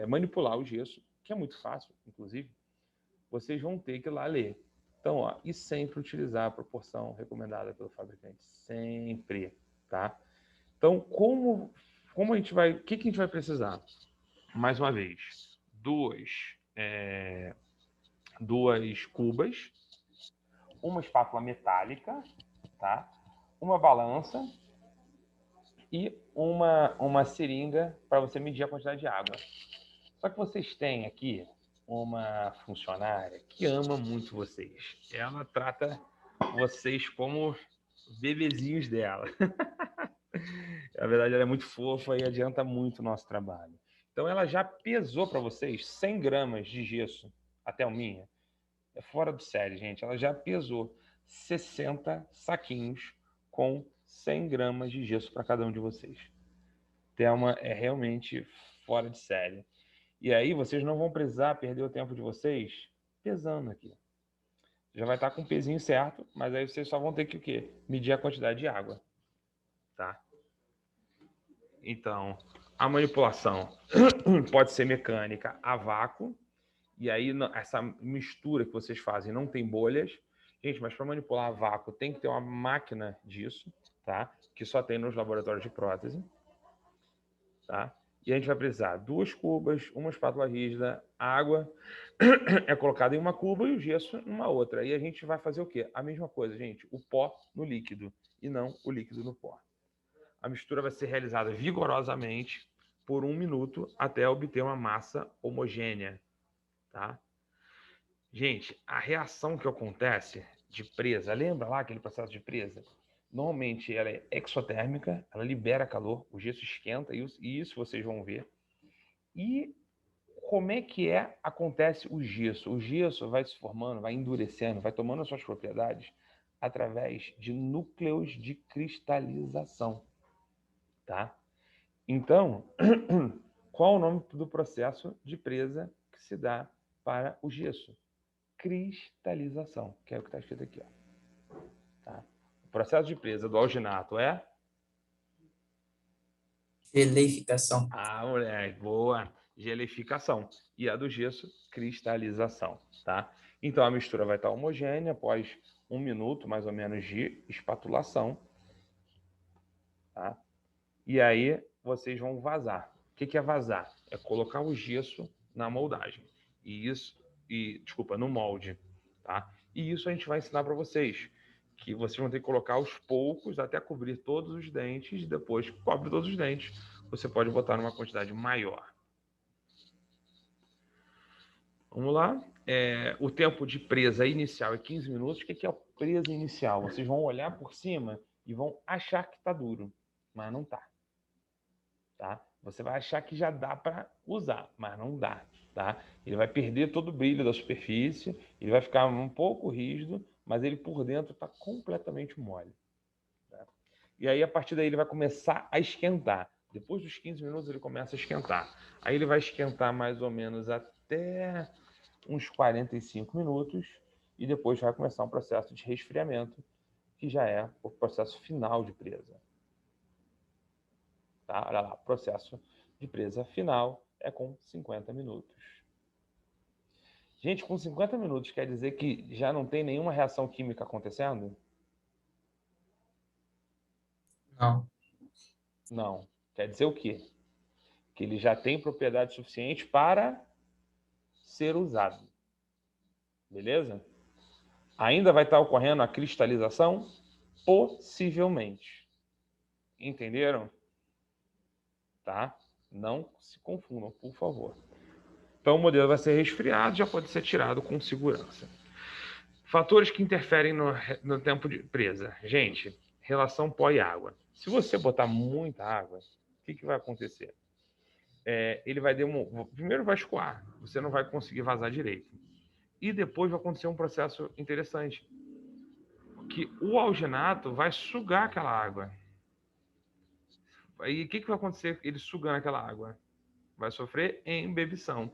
manipular o gesso, que é muito fácil, inclusive, vocês vão ter que ir lá ler. Então, ó, e sempre utilizar a proporção recomendada pelo fabricante. Sempre, tá? Então, como a gente vai... O que a gente vai precisar? Mais uma vez, duas cubas, uma espátula metálica, tá? Uma balança e uma seringa para você medir a quantidade de água. Só que vocês têm aqui uma funcionária que ama muito vocês. Ela trata vocês como bebezinhos dela. Na verdade, ela é muito fofa e adianta muito o nosso trabalho. Então, ela já pesou para vocês 100 gramas de gesso, até o minha. É fora do sério, gente. Ela já pesou 60 saquinhos com 100 gramas de gesso para cada um de vocês. Thelma é realmente fora de série. E aí, vocês não vão precisar perder o tempo de vocês pesando aqui. Já vai estar com o pezinho certo, mas aí vocês só vão ter que o quê? Medir a quantidade de água. Tá? Então, a manipulação pode ser mecânica a vácuo, e aí essa mistura que vocês fazem não tem bolhas. Gente, mas para manipular a vácuo tem que ter uma máquina disso, tá? Que só tem nos laboratórios de prótese. Tá? E a gente vai precisar 2 cubas, uma espátula rígida, água é colocada em uma cuba e o gesso numa outra. E a gente vai fazer o quê? A mesma coisa, gente. O pó no líquido e não o líquido no pó. A mistura vai ser realizada vigorosamente por 1 minuto até obter uma massa homogênea. Tá? Gente, a reação que acontece de presa, lembra lá aquele processo de presa? Normalmente ela é exotérmica, ela libera calor, o gesso esquenta, e isso vocês vão ver. E como é que acontece o gesso? O gesso vai se formando, vai endurecendo, vai tomando as suas propriedades através de núcleos de cristalização. Tá? Então, qual o nome do processo de presa que se dá para o gesso? Cristalização, que é o que está escrito aqui. Ó. Tá? O processo de presa do alginato é? Geleificação. Ah, moleque, boa. Geleificação. E a do gesso, cristalização. Tá? Então, a mistura vai estar homogênea após 1 minuto, mais ou menos, de espatulação. Tá? E aí vocês vão vazar. O que é vazar? É colocar o gesso na moldagem. Desculpa, no molde, tá? E isso a gente vai ensinar para vocês, que vocês vão ter que colocar aos poucos até cobrir todos os dentes, e depois que cobre todos os dentes, você pode botar numa quantidade maior. Vamos lá. O tempo de presa inicial é 15 minutos. O que é a presa inicial? Vocês vão olhar por cima e vão achar que está duro, mas não está. Tá? Você vai achar que já dá para usar, mas não dá. Tá? Ele vai perder todo o brilho da superfície, ele vai ficar um pouco rígido, mas ele por dentro está completamente mole. Tá? E aí, a partir daí, ele vai começar a esquentar. Depois dos 15 minutos, ele começa a esquentar. Aí ele vai esquentar mais ou menos até uns 45 minutos e depois vai começar um processo de resfriamento, que já é o processo final de presa. Tá? Olha lá, processo de presa final é com 50 minutos. Gente, com 50 minutos quer dizer que já não tem nenhuma reação química acontecendo? Não. Não. Quer dizer o quê? Que ele já tem propriedade suficiente para ser usado. Beleza? Ainda vai estar ocorrendo a cristalização? Possivelmente. Entenderam? Tá? Não se confundam, por favor. Então, o modelo vai ser resfriado, já pode ser tirado com segurança. Fatores que interferem no tempo de presa. Gente, relação pó e água. Se você botar muita água, o que vai acontecer? Ele vai primeiro vai escoar, você não vai conseguir vazar direito. E depois vai acontecer um processo interessante, que o alginato vai sugar aquela água. Aí o que vai acontecer ele sugando aquela água? Vai sofrer embebição,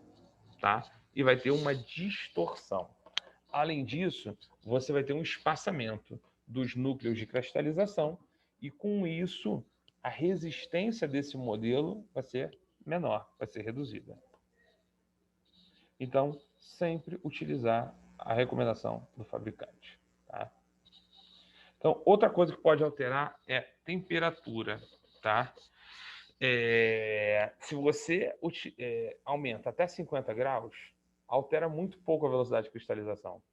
tá? E vai ter uma distorção. Além disso, você vai ter um espaçamento dos núcleos de cristalização e com isso a resistência desse modelo vai ser menor, vai ser reduzida. Então, sempre utilizar a recomendação do fabricante. Tá? Então, outra coisa que pode alterar é temperatura. Tá? Se você aumenta até 50 graus, altera muito pouco a velocidade de cristalização.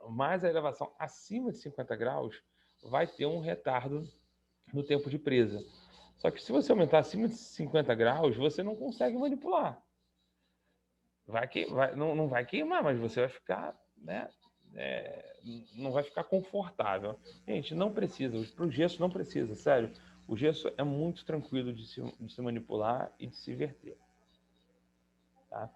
Mas a elevação acima de 50 graus vai ter um retardo no tempo de presa. Só que se você aumentar acima de 50 graus, você não consegue manipular. Não vai queimar, mas você vai ficar, né, não vai ficar confortável. Gente, não precisa. Para o gesso não precisa, sério. O gesso é muito tranquilo de se manipular e de se verter. Tá?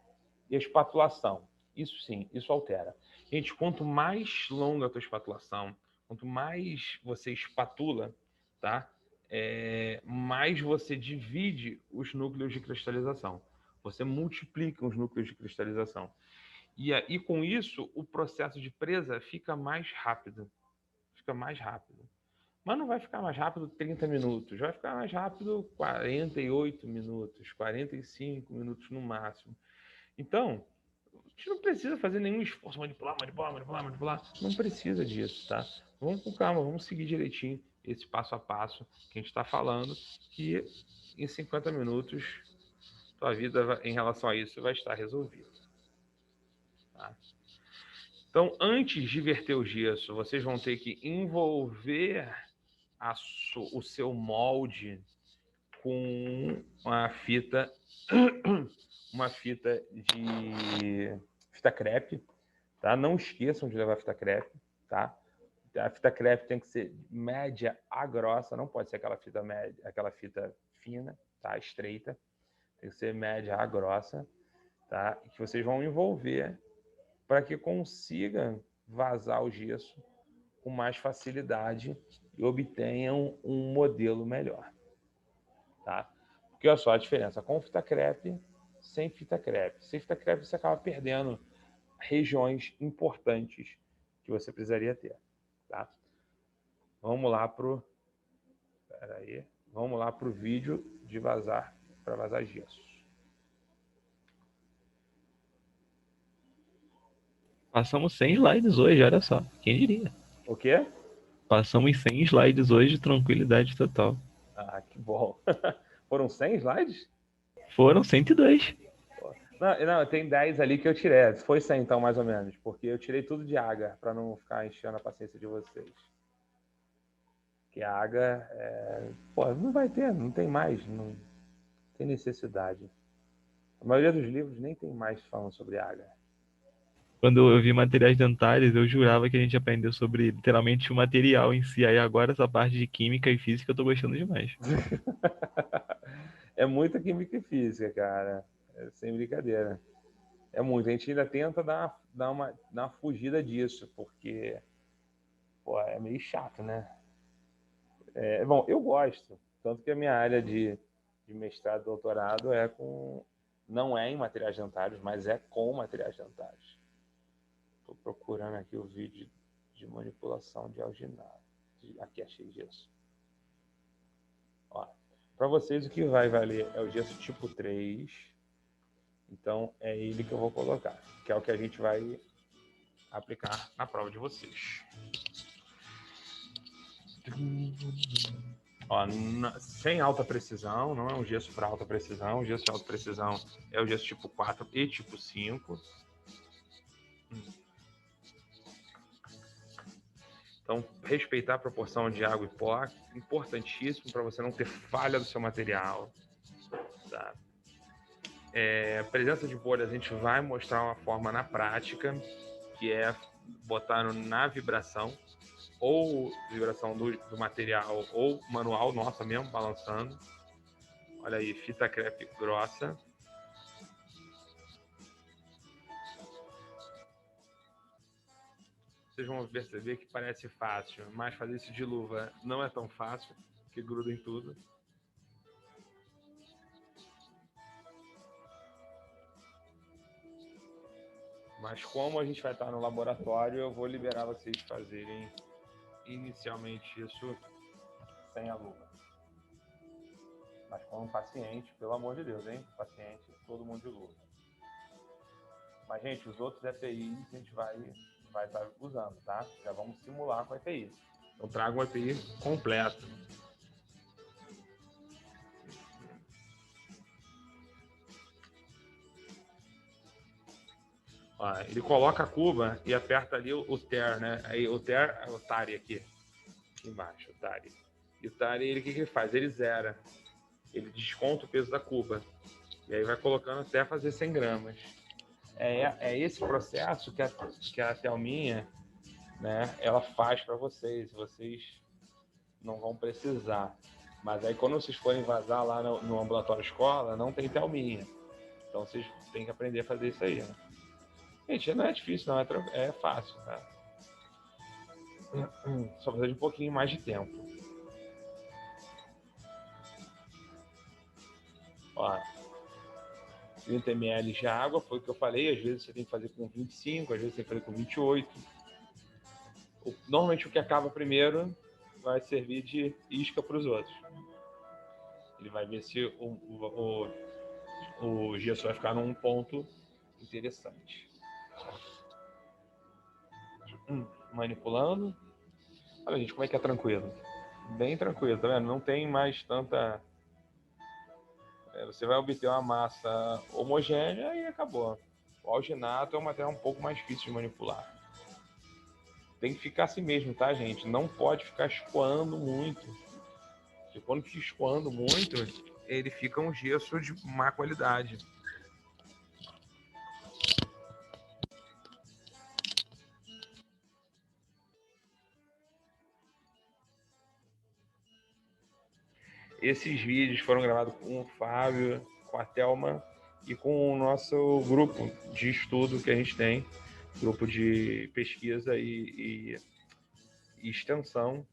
E a espatulação. Isso sim, isso altera. Gente, quanto mais longa a tua espatulação, quanto mais você espatula, tá? Mais você divide os núcleos de cristalização. Você multiplica os núcleos de cristalização. E com isso, o processo de presa fica mais rápido. Fica mais rápido. Mas não vai ficar mais rápido 30 minutos. Vai ficar mais rápido 48 minutos, 45 minutos no máximo. Então, a gente não precisa fazer nenhum esforço, manipular. Não precisa disso, tá? Vamos com calma, vamos seguir direitinho esse passo a passo que a gente está falando, que em 50 minutos tua vida em relação a isso vai estar resolvida. Tá? Então, antes de verter o gesso, vocês vão ter que envolver o seu molde com uma fita de fita crepe, tá? Não esqueçam de levar fita crepe, tá? A fita crepe tem que ser média a grossa, não pode ser aquela fita média, aquela fita fina, tá? Estreita. Tem que ser média a grossa, tá? E que vocês vão envolver para que consiga vazar o gesso com mais facilidade e obtenham um modelo melhor, tá? Porque olha só a diferença com fita crepe, sem fita crepe. Sem fita crepe você acaba perdendo regiões importantes que você precisaria ter, tá? Vamos lá pro vídeo de vazar para vazar gesso. Passamos 100 slides hoje, olha só. Quem diria? O quê? Passamos 100 slides hoje, tranquilidade total. Ah, que bom. Foram 100 slides? Foram 102. Não, tem 10 ali que eu tirei. Foi 100 então, mais ou menos. Porque eu tirei tudo de Agar, para não ficar enchendo a paciência de vocês. Que a Agar, não vai ter, não tem mais. Não tem necessidade. A maioria dos livros nem tem mais falando sobre Agar. Quando eu vi materiais dentários, eu jurava que a gente aprendeu sobre literalmente o material em si. Aí agora essa parte de química e física eu tô gostando demais. É muita química e física, cara. Sem brincadeira. É muito. A gente ainda tenta dar uma fugida disso, porque é meio chato, né? Bom, eu gosto. Tanto que a minha área de mestrado e doutorado não é em materiais dentários, mas é com materiais dentários. Estou procurando aqui o vídeo de manipulação de alginado. Aqui achei gesso. Para vocês o que vai valer é o gesso tipo 3. Então é ele que eu vou colocar, que é o que a gente vai aplicar na prova de vocês. Sem alta precisão, não é um gesso para alta precisão. O gesso de alta precisão é o gesso tipo 4 e tipo 5. Então, respeitar a proporção de água e pó, importantíssimo para você não ter falha do seu material. Tá? A presença de bolhas, a gente vai mostrar uma forma na prática, que é botar na vibração, ou vibração do material, ou manual, nossa mesmo, balançando. Olha aí, fita crepe grossa. Vocês vão perceber que parece fácil, mas fazer isso de luva não é tão fácil, porque gruda em tudo. Mas como a gente vai estar no laboratório, eu vou liberar vocês fazerem inicialmente isso sem a luva. Mas com um paciente, pelo amor de Deus, hein? Paciente, todo mundo de luva. Mas, gente, os outros EPIs a gente vai estar usando, tá? Já vamos simular com a EPI. Eu trago um EPI completo. Ele coloca a cuba e aperta ali o TER, né? Aí o TER é o TARI aqui embaixo, o TARI. E o TARI, o que ele faz? Ele zera. Ele desconta o peso da cuba. E aí vai colocando até fazer 100 gramas. É esse processo que a Thelminha, né, ela faz para vocês. Vocês não vão precisar. Mas aí quando vocês forem vazar lá no ambulatório escola, não tem Thelminha. Então vocês têm que aprender a fazer isso aí, né? Gente, não é difícil, não. É fácil, tá? Só precisa de um pouquinho mais de tempo. 30 ml de água, foi o que eu falei. Às vezes você tem que fazer com 25, às vezes você tem que fazer com 28. Normalmente o que acaba primeiro vai servir de isca para os outros. Ele vai ver se o gesso vai ficar num ponto interessante. Manipulando. Olha, gente, como é que é tranquilo. Bem tranquilo, tá vendo? Não tem mais tanta... Você vai obter uma massa homogênea e acabou. O alginato é um material um pouco mais difícil de manipular. Tem que ficar assim mesmo, tá, gente? Não pode ficar escoando muito. Porque quando fica escoando muito, ele fica um gesso de má qualidade. Esses vídeos foram gravados com o Fábio, com a Thelma e com o nosso grupo de estudo que a gente tem, grupo de pesquisa e extensão,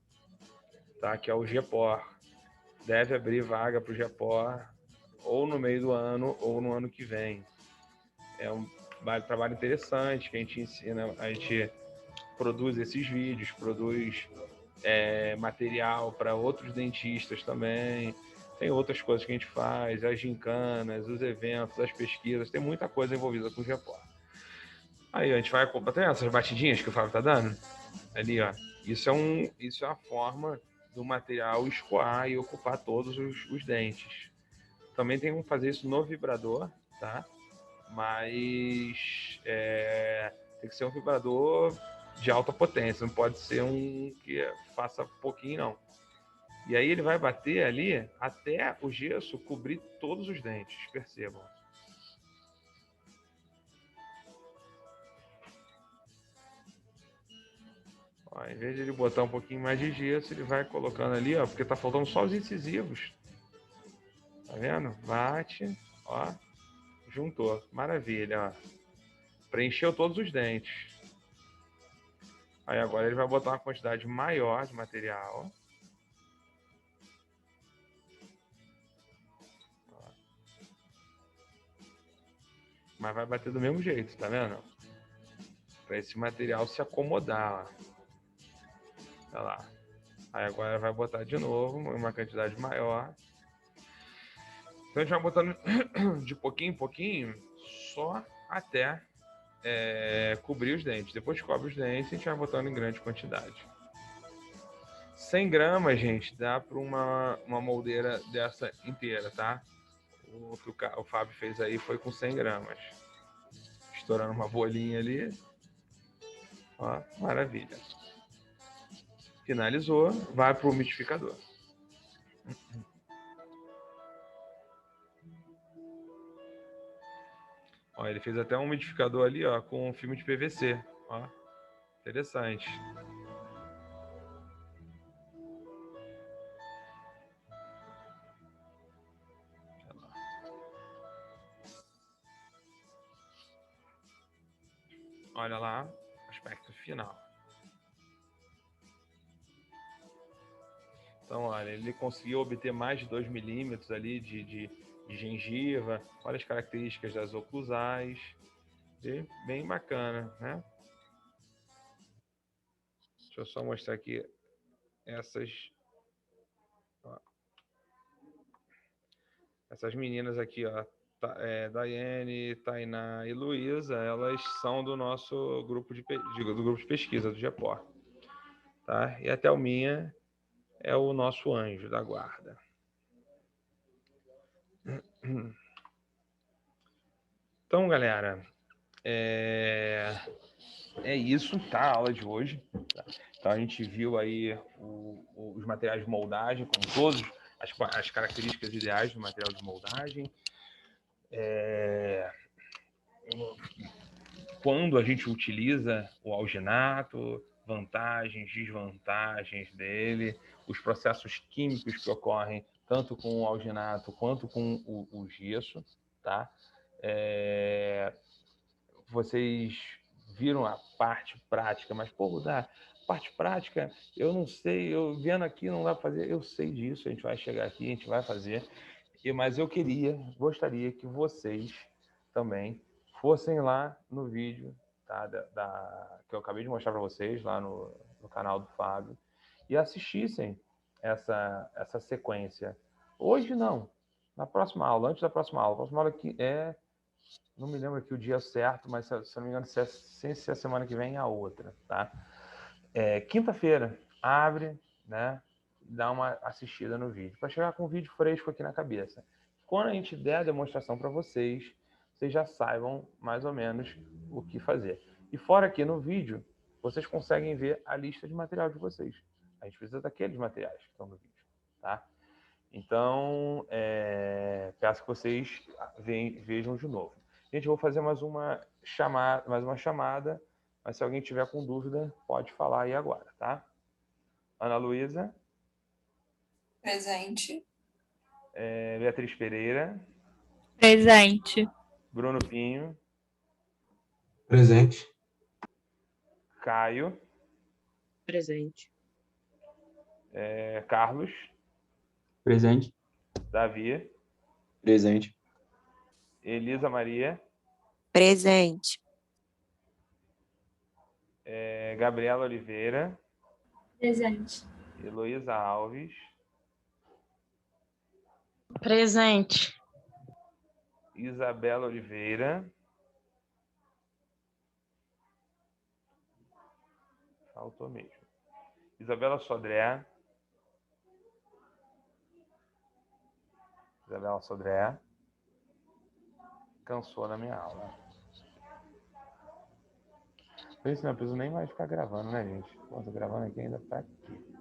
tá? Que é o GEPOR. Deve abrir vaga para o GEPOR ou no meio do ano ou no ano que vem. É um trabalho interessante que a gente ensina, a gente produz esses vídeos, produz material para outros dentistas também. Tem outras coisas que a gente faz, as gincanas, os eventos, as pesquisas, tem muita coisa envolvida com o GEPOR. Aí a gente vai acompanhar essas batidinhas que o Fábio tá dando ali, ó. Isso é uma forma do material escoar e ocupar todos os dentes. Também tem como fazer isso no vibrador, tá? Mas tem que ser um vibrador de alta potência, não pode ser um que faça pouquinho, não. E aí ele vai bater ali até o gesso cobrir todos os dentes, percebam. Ó, em vez de ele botar um pouquinho mais de gesso, ele vai colocando ali, ó, porque tá faltando só os incisivos. Tá vendo? Bate, ó, juntou. Maravilha, ó. Preencheu todos os dentes. Aí agora ele vai botar uma quantidade maior de material. Mas vai bater do mesmo jeito, tá vendo? Para esse material se acomodar, ó. Olha lá. Aí agora vai botar de novo uma quantidade maior. Então a gente vai botando de pouquinho em pouquinho, só até cobrir os dentes. Depois que cobre os dentes, a gente vai botando em grande quantidade. 100 gramas, gente, dá para uma moldeira dessa inteira, tá? O que o Fábio fez aí foi com 100 gramas. Estourando uma bolinha ali. Ó, maravilha. Finalizou, vai para o umidificador. Ó, ele fez até um umidificador ali, ó, com filme de PVC. Ó, interessante. Olha lá, aspecto final. Então, olha, ele conseguiu obter mais de 2 milímetros ali de gengiva. Olha as características das oclusais. E bem bacana, né? Deixa eu só mostrar aqui essas meninas aqui, ó. Daiane, Tainá e Luísa, elas são do nosso grupo do grupo de pesquisa do GEPOR. Tá? E a Thelminha é o nosso anjo da guarda. Então, galera, é isso, tá? A aula de hoje. Tá? Então, a gente viu aí os materiais de moldagem, com todas as características ideais do material de moldagem. Quando a gente utiliza o alginato, vantagens, desvantagens dele, os processos químicos que ocorrem tanto com o alginato quanto com o gesso, tá? Vocês viram a parte prática, mas, pô, da parte prática, eu não sei, eu vendo aqui não dá para fazer, eu sei disso, a gente vai chegar aqui, a gente vai fazer, mas eu gostaria que vocês também fossem lá no vídeo, tá, que eu acabei de mostrar para vocês, lá no canal do Fábio, e assistissem essa sequência. Hoje não, na próxima aula, antes da próxima aula. A próxima aula aqui não me lembro aqui o dia certo, mas se eu não me engano, sem ser a semana que vem, a outra, tá? Quinta-feira, abre, né? Dá uma assistida no vídeo, para chegar com um vídeo fresco aqui na cabeça. Quando a gente der a demonstração para vocês já saibam mais ou menos o que fazer. E fora aqui no vídeo, vocês conseguem ver a lista de material de vocês. A gente precisa daqueles materiais que estão no vídeo, tá? Então, peço que vocês vejam de novo. Gente, eu vou fazer mais uma chamada, mas se alguém tiver com dúvida, pode falar aí agora, tá? Ana Luísa. Presente. Beatriz Pereira. Presente. Bruno Pinho. Presente. Caio. Presente. Carlos. Presente. Davi. Presente. Elisa Maria. Presente. Gabriela Oliveira. Presente. Heloísa Alves. Presente. Isabela Oliveira. Faltou mesmo. Isabela Sodré. Isabela Sodré. Cansou na minha aula. Por isso não preciso nem mais ficar gravando, né, gente? Pô, tô gravando aqui ainda pra quê?